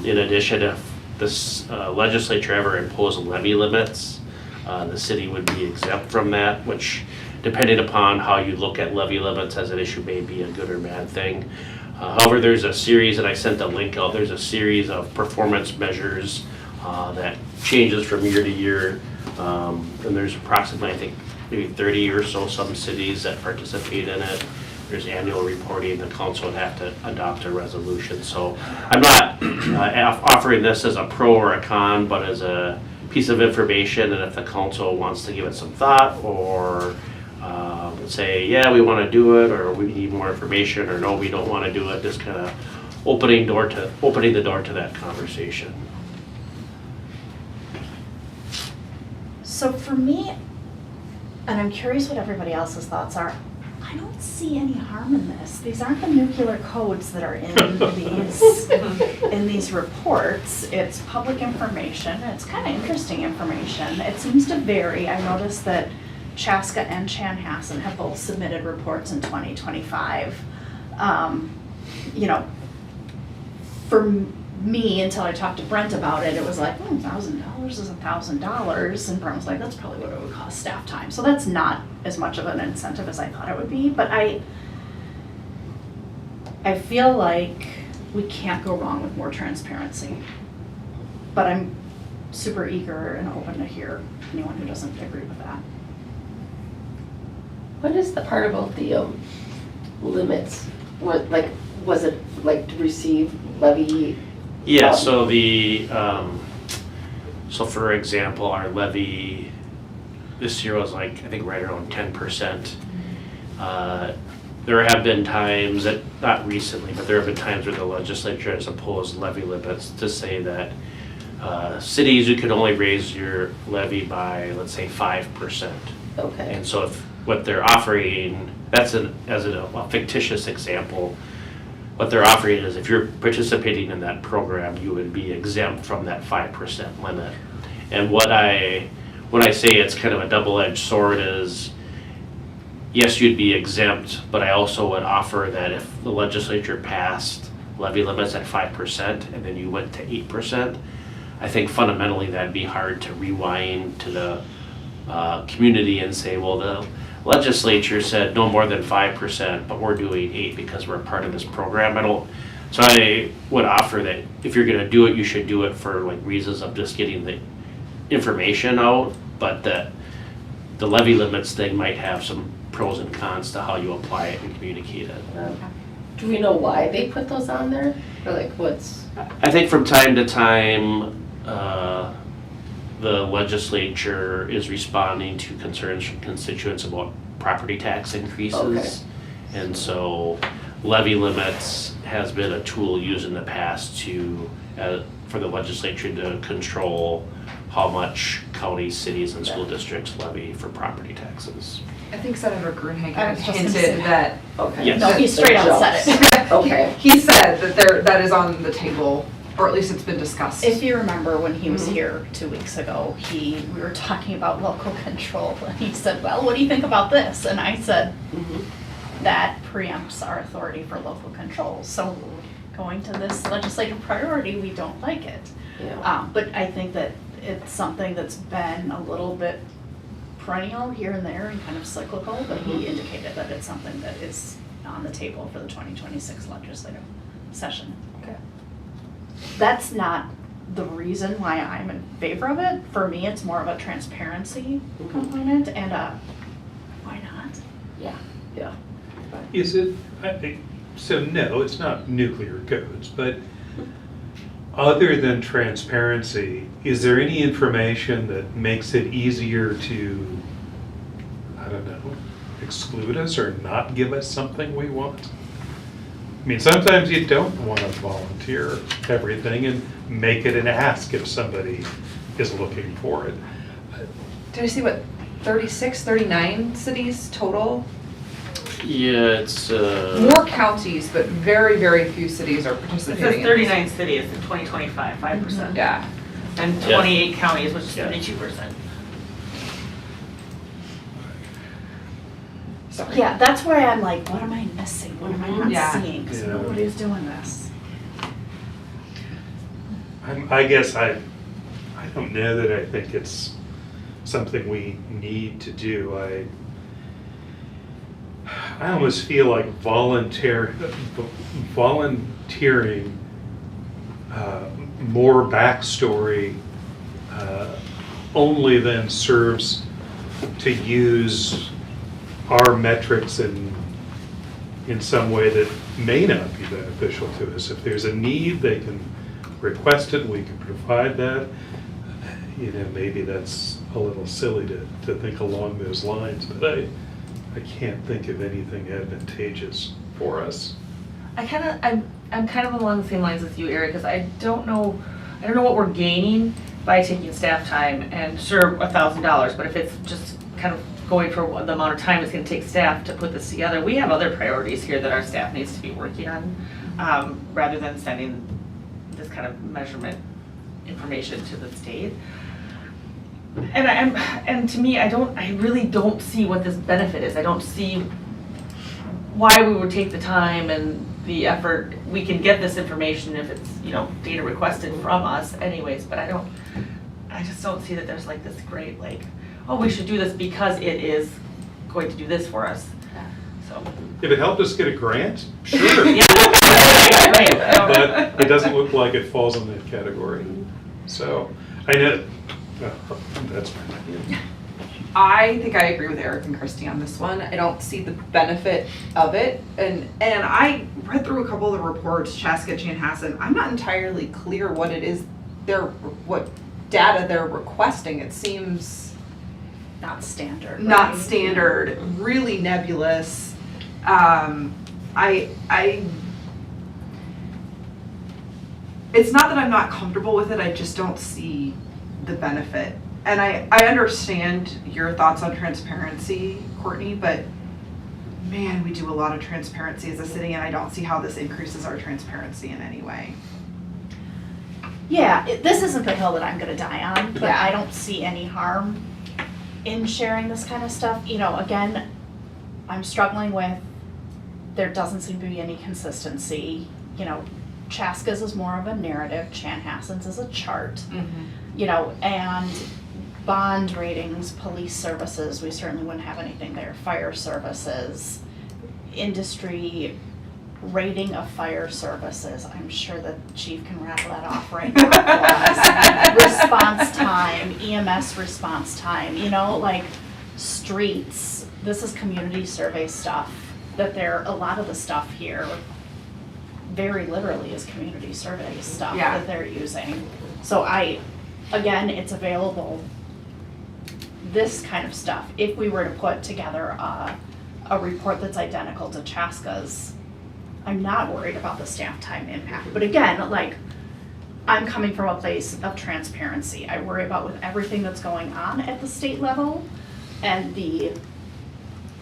In addition, if this legislature ever imposed levy limits, the city would be exempt from that, which, depending upon how you look at levy limits as an issue, may be a good or bad thing. However, there's a series, and I sent a link out, there's a series of performance measures that changes from year to year. And there's approximately, I think, maybe 30 or so some cities that participate in it. There's annual reporting. The council would have to adopt a resolution. So I'm not offering this as a pro or a con, but as a piece of information, and if the council wants to give it some thought, or say, yeah, we want to do it, or we need more information, or no, we don't want to do it, just kind of opening the door to that conversation. So for me, and I'm curious what everybody else's thoughts are, I don't see any harm in this. These aren't the nuclear codes that are in these reports. It's public information. It's kind of interesting information. It seems to vary. I noticed that Chaska and Hansen have both submitted reports in 2025. You know, for me, until I talked to Brent about it, it was like, $1,000 is $1,000. And Brent was like, that's probably what it would cost staff time. So that's not as much of an incentive as I thought it would be. But I feel like we can't go wrong with more transparency. But I'm super eager and open to hear anyone who doesn't agree with that. What is the part about the limits? What, like, was it like to receive levy? Yeah, so so for example, our levy this year was like, I think right around 10%. There have been times that, not recently, but there have been times where the legislature has opposed levy limits to say that cities, you can only raise your levy by, let's say, 5%. Okay. And so if what they're offering, that's as a fictitious example, what they're offering is if you're participating in that program, you would be exempt from that 5% limit. And when I say it's kind of a double-edged sword is, yes, you'd be exempt, but I also would offer that if the legislature passed levy limits at 5% and then you went to 8%, I think fundamentally that'd be hard to rewind to the community and say, well, the legislature said no more than 5%, but we're doing 8% because we're part of this program. So I would offer that if you're gonna do it, you should do it for like reasons of just getting the information out, but the levy limits thing might have some pros and cons to how you apply it and communicate it. Do we know why they put those on there? Or like what's? I think from time to time, the legislature is responding to concerns from constituents about property tax increases. Okay. And so levy limits has been a tool used in the past for the legislature to control how much counties, cities, and school districts levy for property taxes. I think Senator Grunhagen I was just gonna hinted say that. Okay. Yes. No, he straight out said it. Okay. He said that that is on the table, or at least it's been discussed. If you remember when he was here 2 weeks ago, we were talking about local control, and he said, well, what do you think about this? And I said, that preempts our authority for local control. So going to this legislative priority, we don't like it. Yeah. But I think that it's something that's been a little bit perennial here and there and kind of cyclical, but he indicated that it's something that is on the table for the 2026 legislative session. Okay. That's not the reason why I'm in favor of it. For me, it's more of a transparency component and a why not? Yeah. Yeah. Is it, so no, it's not nuclear codes, but other than transparency, is there any information that makes it easier to, I don't know, exclude us or not give us something we want? I mean, sometimes you don't want to volunteer everything and make it an ask if somebody is looking for it. Did I see what, 36, 39 cities total? Yeah, it's More counties, but very, very few cities are It participating says in this. 39 cities in 2025, 5%. Yeah. And 28 counties, which is Yeah. 32%. Sorry. Yeah, that's where I'm like, what am I missing? What am I not Yeah. seeing? Because Yeah. nobody's doing this. I guess I don't know that I think it's something we need to do. I almost feel like volunteering more backstory only then serves to use our metrics in some way that may not be beneficial to us. If there's a need, they can request it, we can provide that. You know, maybe that's a little silly to think along those lines, but I can't think of anything advantageous for us. I'm kind of along the same lines with you, Erik, because I don't know what we're gaining by taking staff time, and sure, $1,000, but if it's just kind of going for the amount of time it's going to take staff to put this together, we have other priorities here that our staff needs to be working on, rather than sending this kind of measurement information to the state. And to me, I really don't see what this benefit is. I don't see why we would take the time and the effort. We can get this information if it's, data requested from us anyways, but I just don't see that there's like this great, like, oh, we should do this because it is going to do this for us. So. If it helped us get a grant, sure. Yeah. Right. But it doesn't look like it falls in that category. So, I know, that's fine. I think I agree with Erik and Christy on this one. I don't see the benefit of it. And I read through a couple of the reports, Chaska and Hansen. I'm not entirely clear what it is what data they're requesting. It seems Not standard. not right? standard, really nebulous. It's not that I'm not comfortable with it, I just don't see the benefit. And I understand your thoughts on transparency, Courtney, but man, we do a lot of transparency as a city, and I don't see how this increases our transparency in any way. Yeah, this isn't the hill that I'm gonna die on, but Yeah. I don't see any harm in sharing this kind of stuff. Again, I'm struggling with, there doesn't seem to be any consistency. Chaska's is more of a narrative, Chanhassen's is a chart. And bond ratings, police services, we certainly wouldn't have anything there. Fire services, industry rating of fire services, I'm sure the chief can rattle that off right now for us. Response time, EMS response time, like streets, this is community survey stuff, a lot of the stuff here very literally is community survey stuff Yeah. that they're using. So again, it's available, this kind of stuff, if we were to put together a report that's identical to Chaska's, I'm not worried about the staff time impact. But again, I'm coming from a place of transparency. I worry about with everything that's going on at the state level and the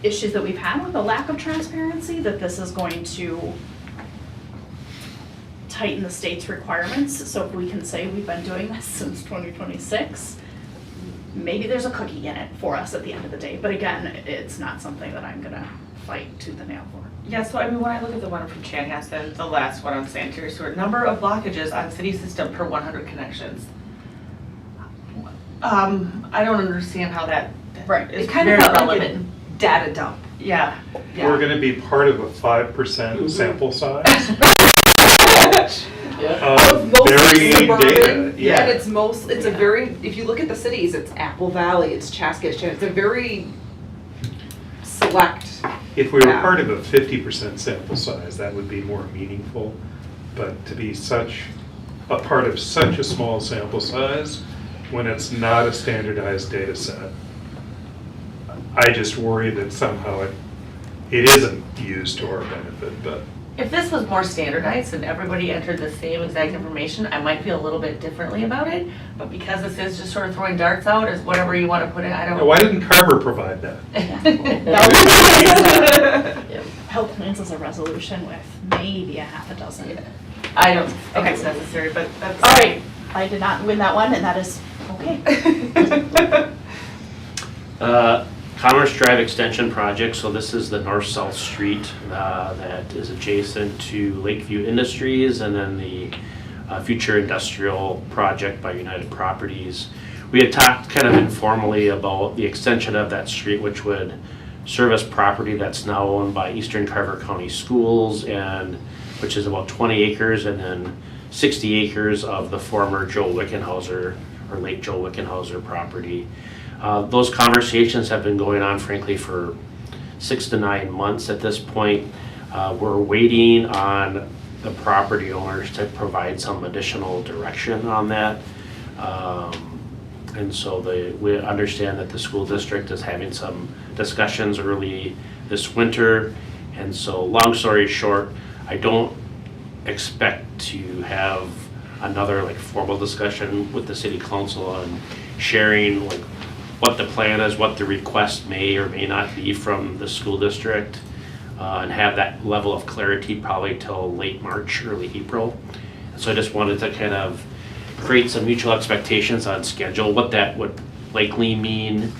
issues that we've had with the lack of transparency, that this is going to tighten the state's requirements. So if we can say we've been doing this since 2026, maybe there's a cookie in it for us at the end of the day. But again, it's not something that I'm gonna fight tooth and nail for. Yeah, so when I look at the one from Chanhassen, the last one on sanitary sewer, number of blockages on city system per 100 connections. I don't understand how that is It kind very of felt like a relevant. data dump. Yeah. We're gonna be part of a 5% sample size of Mostly very suburban, data. and it's a very, if you look at the cities, it's Apple Valley, it's Chaska, it's a very select. If we were Yeah. part of a 50% sample size, that would be more meaningful. But to be a part of such a small sample size, when it's not a standardized data set, I just worry that somehow it isn't used to our benefit, but. If this was more standardized and everybody entered the same exact information, I might feel a little bit differently about it. But because this is just sort of throwing darts out as whatever you want to put in, I don't. Why didn't Carver provide that? Health plans is a resolution with maybe a half a dozen. I don't think it's necessary, but that's. All right, I did not win that one, and that is okay. Commerce Drive Extension Project, so this is the north-south street that is adjacent to Lakeview Industries and then the future industrial project by United Properties. We had talked kind of informally about the extension of that street, which would service property that's now owned by Eastern Carver County Schools, and which is about 20 acres, and then 60 acres of the former Joe Wickenhauser, or late Joe Wickenhauser property. Those conversations have been going on, frankly, for 6 to 9 months at this point. We're waiting on the property owners to provide some additional direction on that. And so we understand that the school district is having some discussions early this winter. And so, long story short, I don't expect to have another formal discussion with the city council on sharing what the plan is, what the request may or may not be from the school district, and have that level of clarity probably till late March, early April. So I just wanted to kind of create some mutual expectations on schedule, what that would likely mean,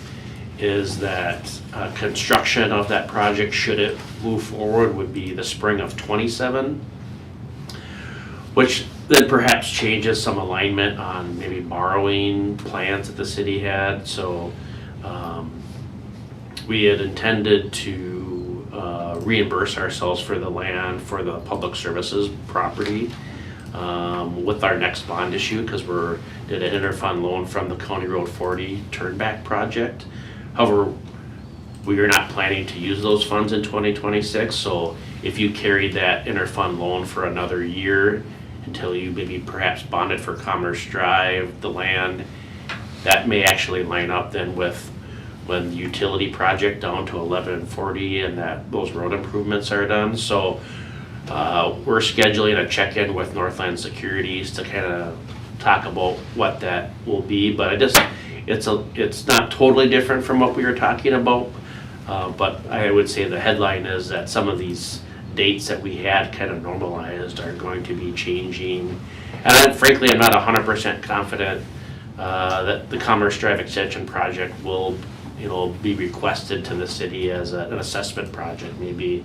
is that construction of that project, should it move forward, would be the spring of '27, which then perhaps changes some alignment on maybe borrowing plans that the city had. So we had intended to reimburse ourselves for the land for the public services property with our next bond issue, because did an interfund loan from the County Road 40 turnback project. However, we are not planning to use those funds in 2026, so if you carried that interfund loan for another year until you maybe perhaps bonded for Commerce Drive, the land, that may actually line up then with when the utility project down to 1140 and those road improvements are done. So we're scheduling a check-in with Northland Securities to kind of talk about what that will be, but it's not totally different from what we were talking about. But I would say the headline is that some of these dates that we had kind of normalized are going to be changing. And frankly, I'm not 100% confident that the Commerce Drive Extension project will be requested to the city as an assessment project. Maybe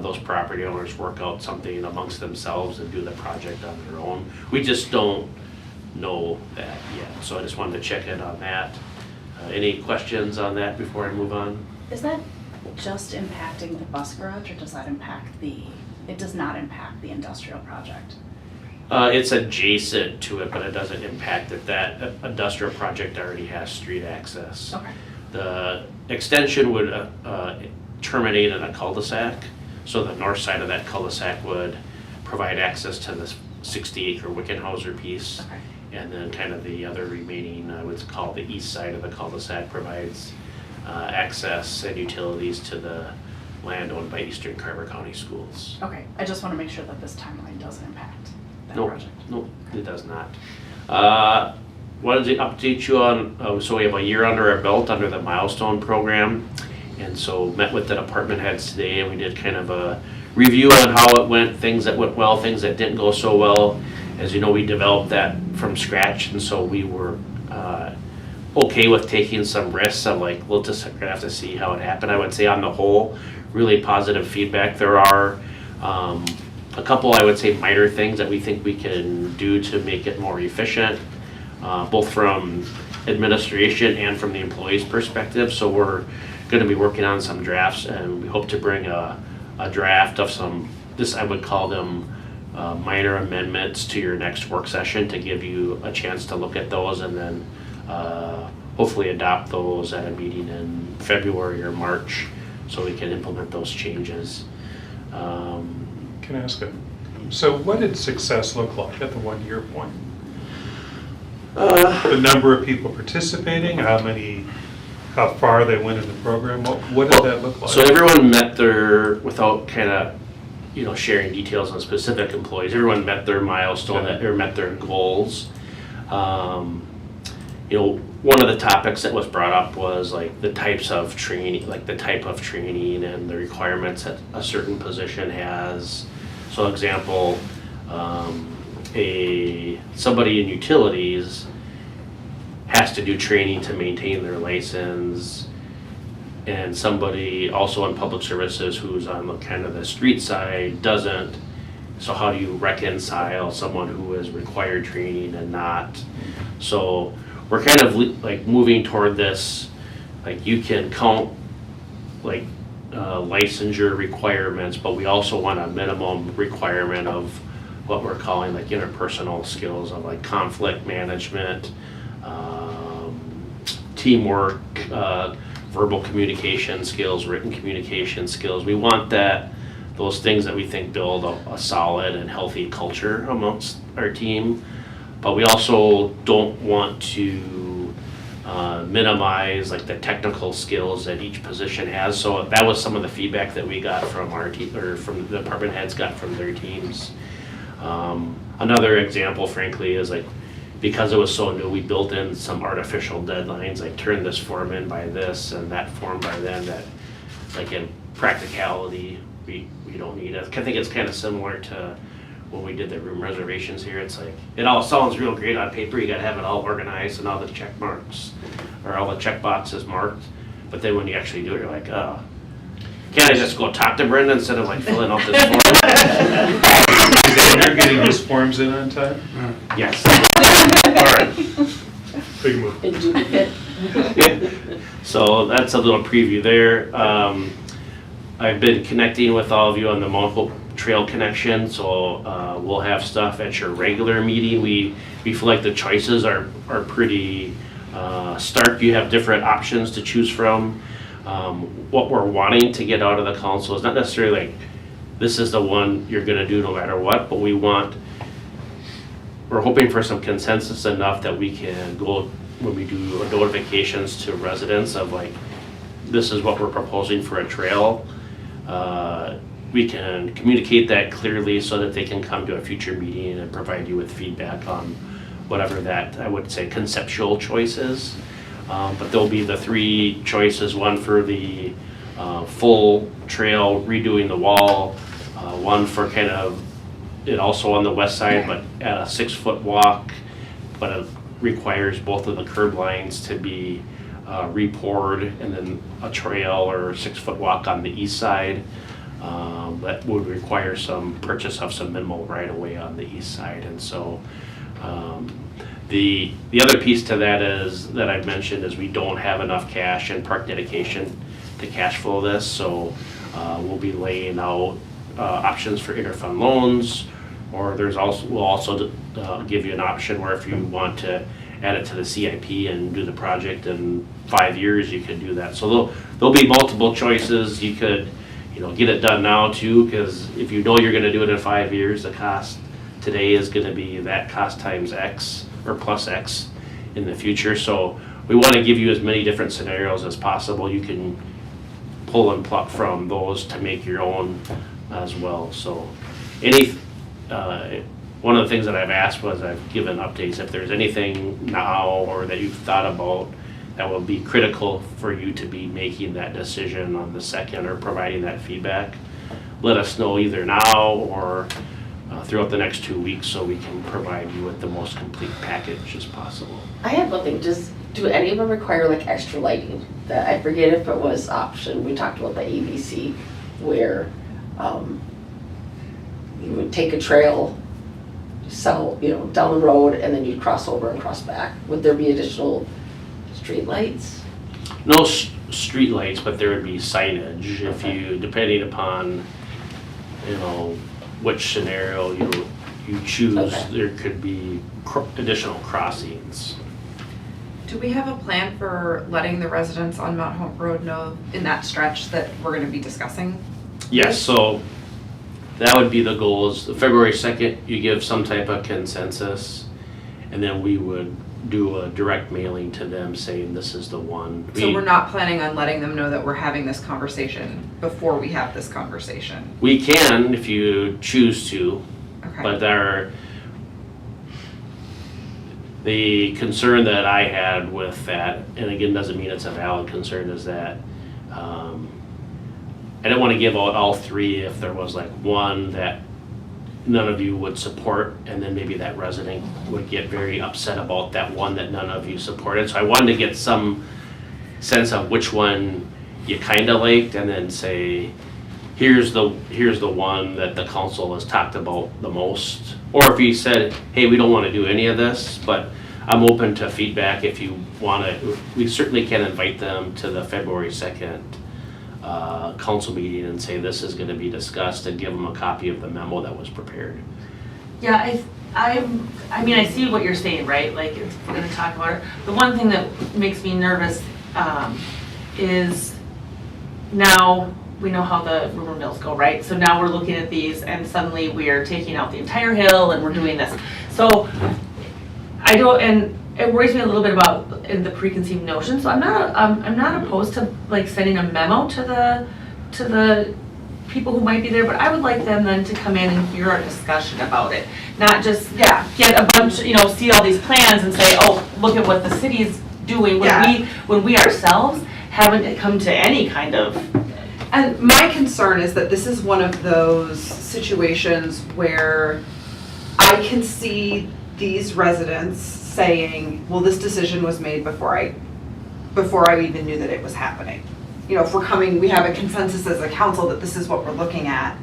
those property owners work out something amongst themselves and do the project on their own. We just don't know that yet. So I just wanted to check in on that. Any questions on that before I move on? Is that just impacting the bus garage, or does that it does not impact the industrial project? It's adjacent to it, but it doesn't impact it. That industrial project already has street access. Okay. The extension would terminate in a cul-de-sac, so the north side of that cul-de-sac would provide access to the 60-acre Wickenhauser piece. Okay. And then kind of the other remaining, I would call the east side of the cul-de-sac, provides access and utilities to the land owned by Eastern Carver County Schools. Okay, I just want to make sure that this timeline doesn't impact that Nope. project. Nope, it does not. Wanted to update you on, so we have a year under our belt under the milestone program. And so met with the department heads today, and we did kind of a review on how it went, things that went well, things that didn't go so well. As you know, we developed that from scratch, and so we were okay with taking some risks. I'm like, we'll just have to see how it happened. I would say on the whole, really positive feedback. There are a couple, I would say, minor things that we think we can do to make it more efficient, both from administration and from the employees' perspective. So we're going to be working on some drafts, and we hope to bring a draft of some, I would call them minor amendments to your next work session to give you a chance to look at those, and then hopefully adopt those at a meeting in February or March so we can implement those changes. Can I ask so what did success look like at the 1 year point? The number of people participating, how far they went in the program, what did that look like? So everyone met without kind of, sharing details on specific employees, everyone met their milestone, or met their goals. One of the topics that was brought up was like the types of training, like the type of training and the requirements that a certain position has. So example, somebody in utilities has to do training to maintain their license, and somebody also in public services who's on the street side doesn't. So how do you reconcile someone who is required training and not? So we're kind of like moving toward this, like you can count like licensure requirements, but we also want a minimum requirement of what we're calling like interpersonal skills of like conflict management, teamwork, verbal communication skills, written communication skills. We want those things that we think build a solid and healthy culture amongst our team. But we also don't want to minimize like the technical skills that each position has. So that was some of the feedback that we got from our team, or from the department heads got from their teams. Another example, frankly, is like, because it was so new, we built in some artificial deadlines, like turn this form in by this and that form by then, that like in practicality, we don't need it. I think it's kind of similar to when we did the room reservations here. It's like, it all sounds real great on paper, you gotta have it all organized and all the check marks, or all the check boxes marked, But then when you actually do it, you're like, oh, can't I just go talk to Brenda instead of like filling out this form? Is Andrew getting his forms in on time? Yes. All right. Big move. In duplicate? So that's a little preview there. I've been connecting with all of you on the multiple trail connection, so we'll have stuff at your regular meeting. We feel like the choices are pretty stark. You have different options to choose from. What we're wanting to get out of the council is not necessarily like, this is the one you're gonna do no matter what, but we're hoping for some consensus enough that we can go, when we do notifications to residents of like, this is what we're proposing for a trail. We can communicate that clearly so that they can come to a future meeting and provide you with feedback on whatever that, I would say, conceptual choice is. But there'll be the 3 choices, one for the full trail, redoing the wall, one for kind of it also on the west side, but at a 6-foot walk, but it requires both of the curb lines to be re-poured, and then a trail or 6-foot walk on the east side. That would require some purchase of some minimal right of way on the east side. And so the other piece to that is, that I've mentioned, is we don't have enough cash in park dedication to cash flow this. So we'll be laying out options for interfund loans, or we'll also give you an option where if you want to add it to the CIP and do the project in 5 years, you could do that. So there'll be multiple choices. You could, get it done now too, because if you know you're gonna do it in 5 years, the cost today is gonna be that cost times X or plus X in the future. So we wanna give you as many different scenarios as possible. You can pull and pluck from those to make your own as well. So one of the things that I've asked was, I've given updates, if there's anything now or that you've thought about that will be critical for you to be making that decision on the second or providing that feedback, let us know either now or throughout the next 2 weeks, so we can provide you with the most complete package as possible. I have one thing, do any of them require like extra lighting? That I forget if it was option, we talked about the ABC, where you would take a trail, down the road, and then you'd cross over and cross back. Would there be additional street lights? No street lights, but there would be signage if you, depending upon, which scenario you choose, there could be additional crossings. Do we have a plan for letting the residents on Mount Hope Road know in that stretch that we're gonna be discussing? Yes, so that would be the goal, is February 2nd, you give some type of consensus, and then we would do a direct mailing to them saying this is the one. So we're not planning on letting them know that we're having this conversation before we have this conversation? We can if you choose to, Okay. but the concern that I had with that, and again, doesn't mean it's a valid concern, is that I didn't want to give out all 3 if there was like one that none of you would support, and then maybe that resident would get very upset about that one that none of you supported. So I wanted to get some sense of which one you kind of liked, and then say, here's the one that the council has talked about the most. Or if you said, hey, we don't want to do any of this, but I'm open to feedback if you want to. We certainly can invite them to the February 2nd council meeting and say this is going to be discussed, and give them a copy of the memo that was prepared. Yeah, I mean, I see what you're saying, right? Like, if we're gonna talk about it. The one thing that makes me nervous is now we know how the rumor mills go, right? So now we're looking at these, and suddenly we are taking out the entire hill, and we're doing this. So and it worries me a little bit about the preconceived notion. So I'm not opposed to like sending a memo to the people who might be there, but I would like them then to come in and hear our discussion about it, not just get a bunch, see all these plans and say, oh, look at what the city's doing when we ourselves haven't come to any kind of. And my concern is that this is one of those situations where I can see these residents saying, well, this decision was made before I before I even knew that it was happening. You know, if we're coming, we have a consensus as a council that this is what we're looking at.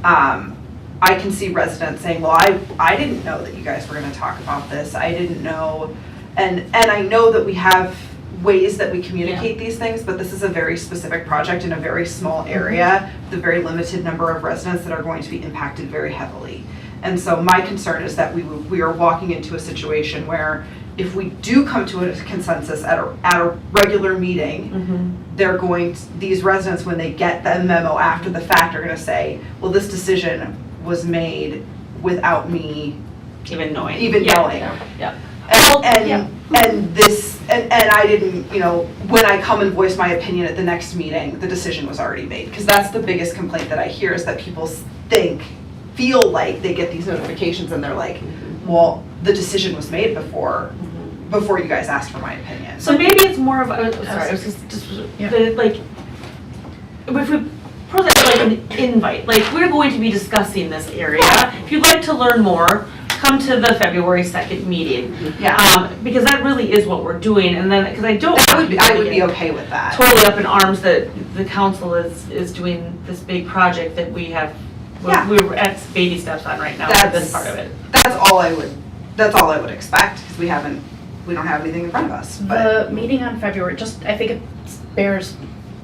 I can see residents saying, well, I didn't know that you guys were gonna talk about this. I didn't know. And I know that we have ways that we communicate these things, but this is a very specific project in a very small area, with a very limited number of residents that are going to be impacted very heavily. And so my concern is that we are walking into a situation where if we do come to a consensus at a regular meeting, they're going to, these residents, when they get the memo after the fact, are gonna say, well, this decision was made without me Even knowing. Yeah. And this, and I didn't, you know, when I come and voice my opinion at the next meeting, the decision was already made. Because that's the biggest complaint that I hear, is that people feel like they get these notifications and they're like, well, the decision was made before you guys asked for my opinion. So maybe it's more of, I was just like, if we present like an invite, like we're going to be discussing this area. If you'd like to learn more, come to the February 2nd meeting. Yeah. Because that really is what we're doing, and then, because I would be okay with that. totally up in arms that the council is doing this big project that we have, Yeah. we're at baby steps on right now for this part of it. That's all I would expect, because we don't have anything in front of us, but. The meeting on February, I think it bears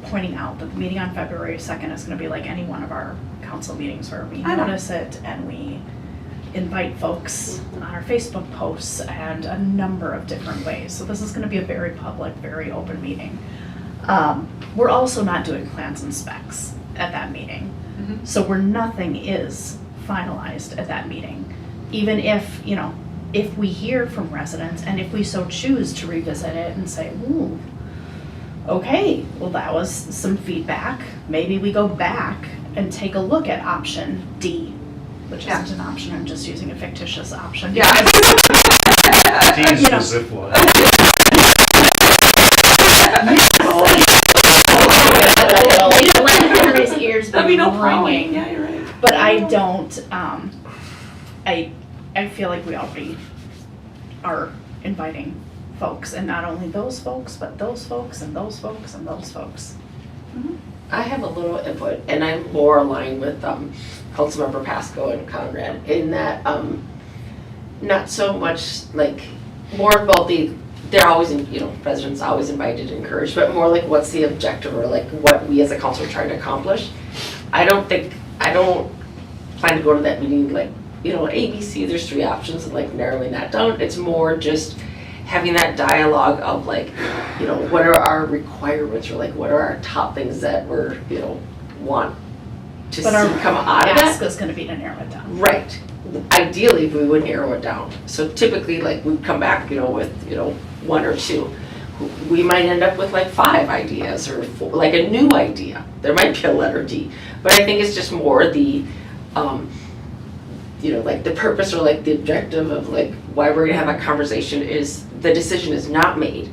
pointing out that the meeting on February 2nd is gonna be like any one of our council meetings where we I know. notice it and we invite folks on our Facebook posts and a number of different ways. So this is gonna be a very public, very open meeting. We're also not doing plans and specs at that meeting. So nothing is finalized at that meeting. Even if, you know, if we hear from residents and if we so choose to revisit it and say, ooh, okay, well, that was some feedback. Maybe we go back and take a look at option D, which isn't an option, I'm just using a fictitious option. Yeah. D's You the know. zip line. Henry's ears Let me know growing. Yeah, you're right. But I don't, I feel like we already are inviting folks, and not only those folks, but those folks and those folks and those folks. I have a little input, and I'm more aligned with Councilmember Pasco and Conrad in that, not so much like, more about they're always, residents always invited, encouraged, but more like what's the objective, or like what we as a council are trying to accomplish. I don't plan to go to that meeting like, ABC, there's 3 options, and like narrowing that down. It's more just having that dialogue of like, what are our requirements, or like what are our top things that we're, want to But see our come out of ask that. is gonna be to narrow it down. Right. Ideally, we would narrow it down. So typically, like, we'd come back, with, 1 or 2. We might end up with like 5 ideas, or 4, like a new idea. There might be a letter D. But I think it's just more the, like the purpose, or like the objective of like why we're gonna have a conversation is the decision is not made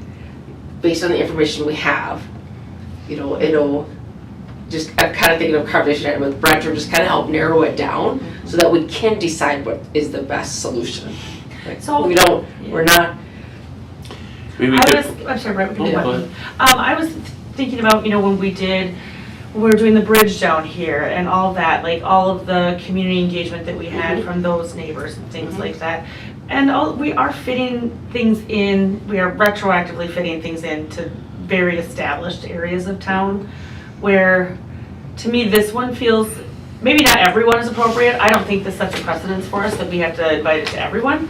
based on the information we have. It'll just, I'm kind of thinking of conversation with Brent, or just kind of help narrow it down so that we can decide what is the best solution. Like, So- we're not. I'm sorry, Brett, we can do Oh, that. go ahead. I was thinking about, when we were doing the bridge down here and all that, like all of the community engagement that we had from those neighbors and things like that. And we are fitting things in, we are retroactively fitting things into very established areas of town where, to me, this one feels, maybe not everyone is appropriate. I don't think this sets a precedence for us that we have to invite it to everyone,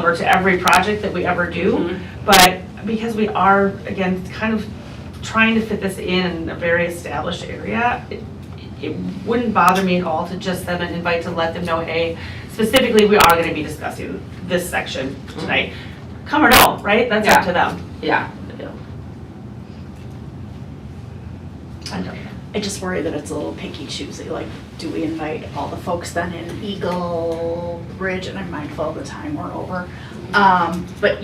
or to every project that we ever do. But because we are, again, kind of trying to fit this in a very established area, it wouldn't bother me at all to just send an invite to let them know, hey, specifically, we are gonna be discussing this section tonight. Come or don't, right? That's up to them. Yeah. I don't know. I just worry that it's a little picky choosy, like, do we invite all the folks then in Eagle Bridge, and I'm mindful of the time we're over. But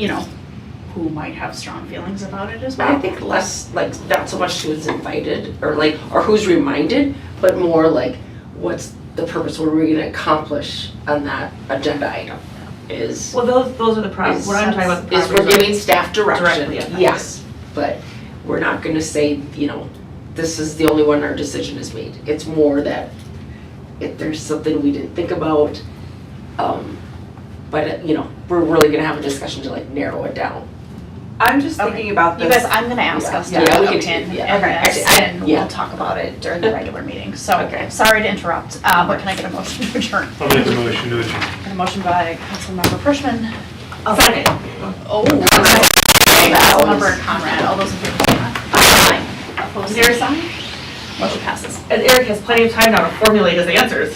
who might have strong feelings about it as But I well. think less, like, not so much who's invited, or who's reminded, but more like, what's the purpose, what are we gonna accomplish on that agenda item is. Well, those are the problems, what I'm talking about, the Is we're problems. giving staff direction, Directly affected. yes. but we're not gonna say, this is the only one our decision is made. It's more that if there's something we didn't think about, but, we're really gonna have a discussion to like narrow it down. I'm just thinking about You this. guys, I'm gonna ask us to Yeah, we look can- in yeah. and Okay. this, and Yeah. we'll talk about it during the regular meeting. So, Okay. sorry to interrupt, but can I get a motion to adjourn? I'll make a motion to adjourn. A motion by Councilmember Frischman. Second. Oh. That Councilmember was- Conrad, all those in favor, say aye. Aye. Opposed, same sign. Motion passes. And Erik has plenty of time now to formulate his answers.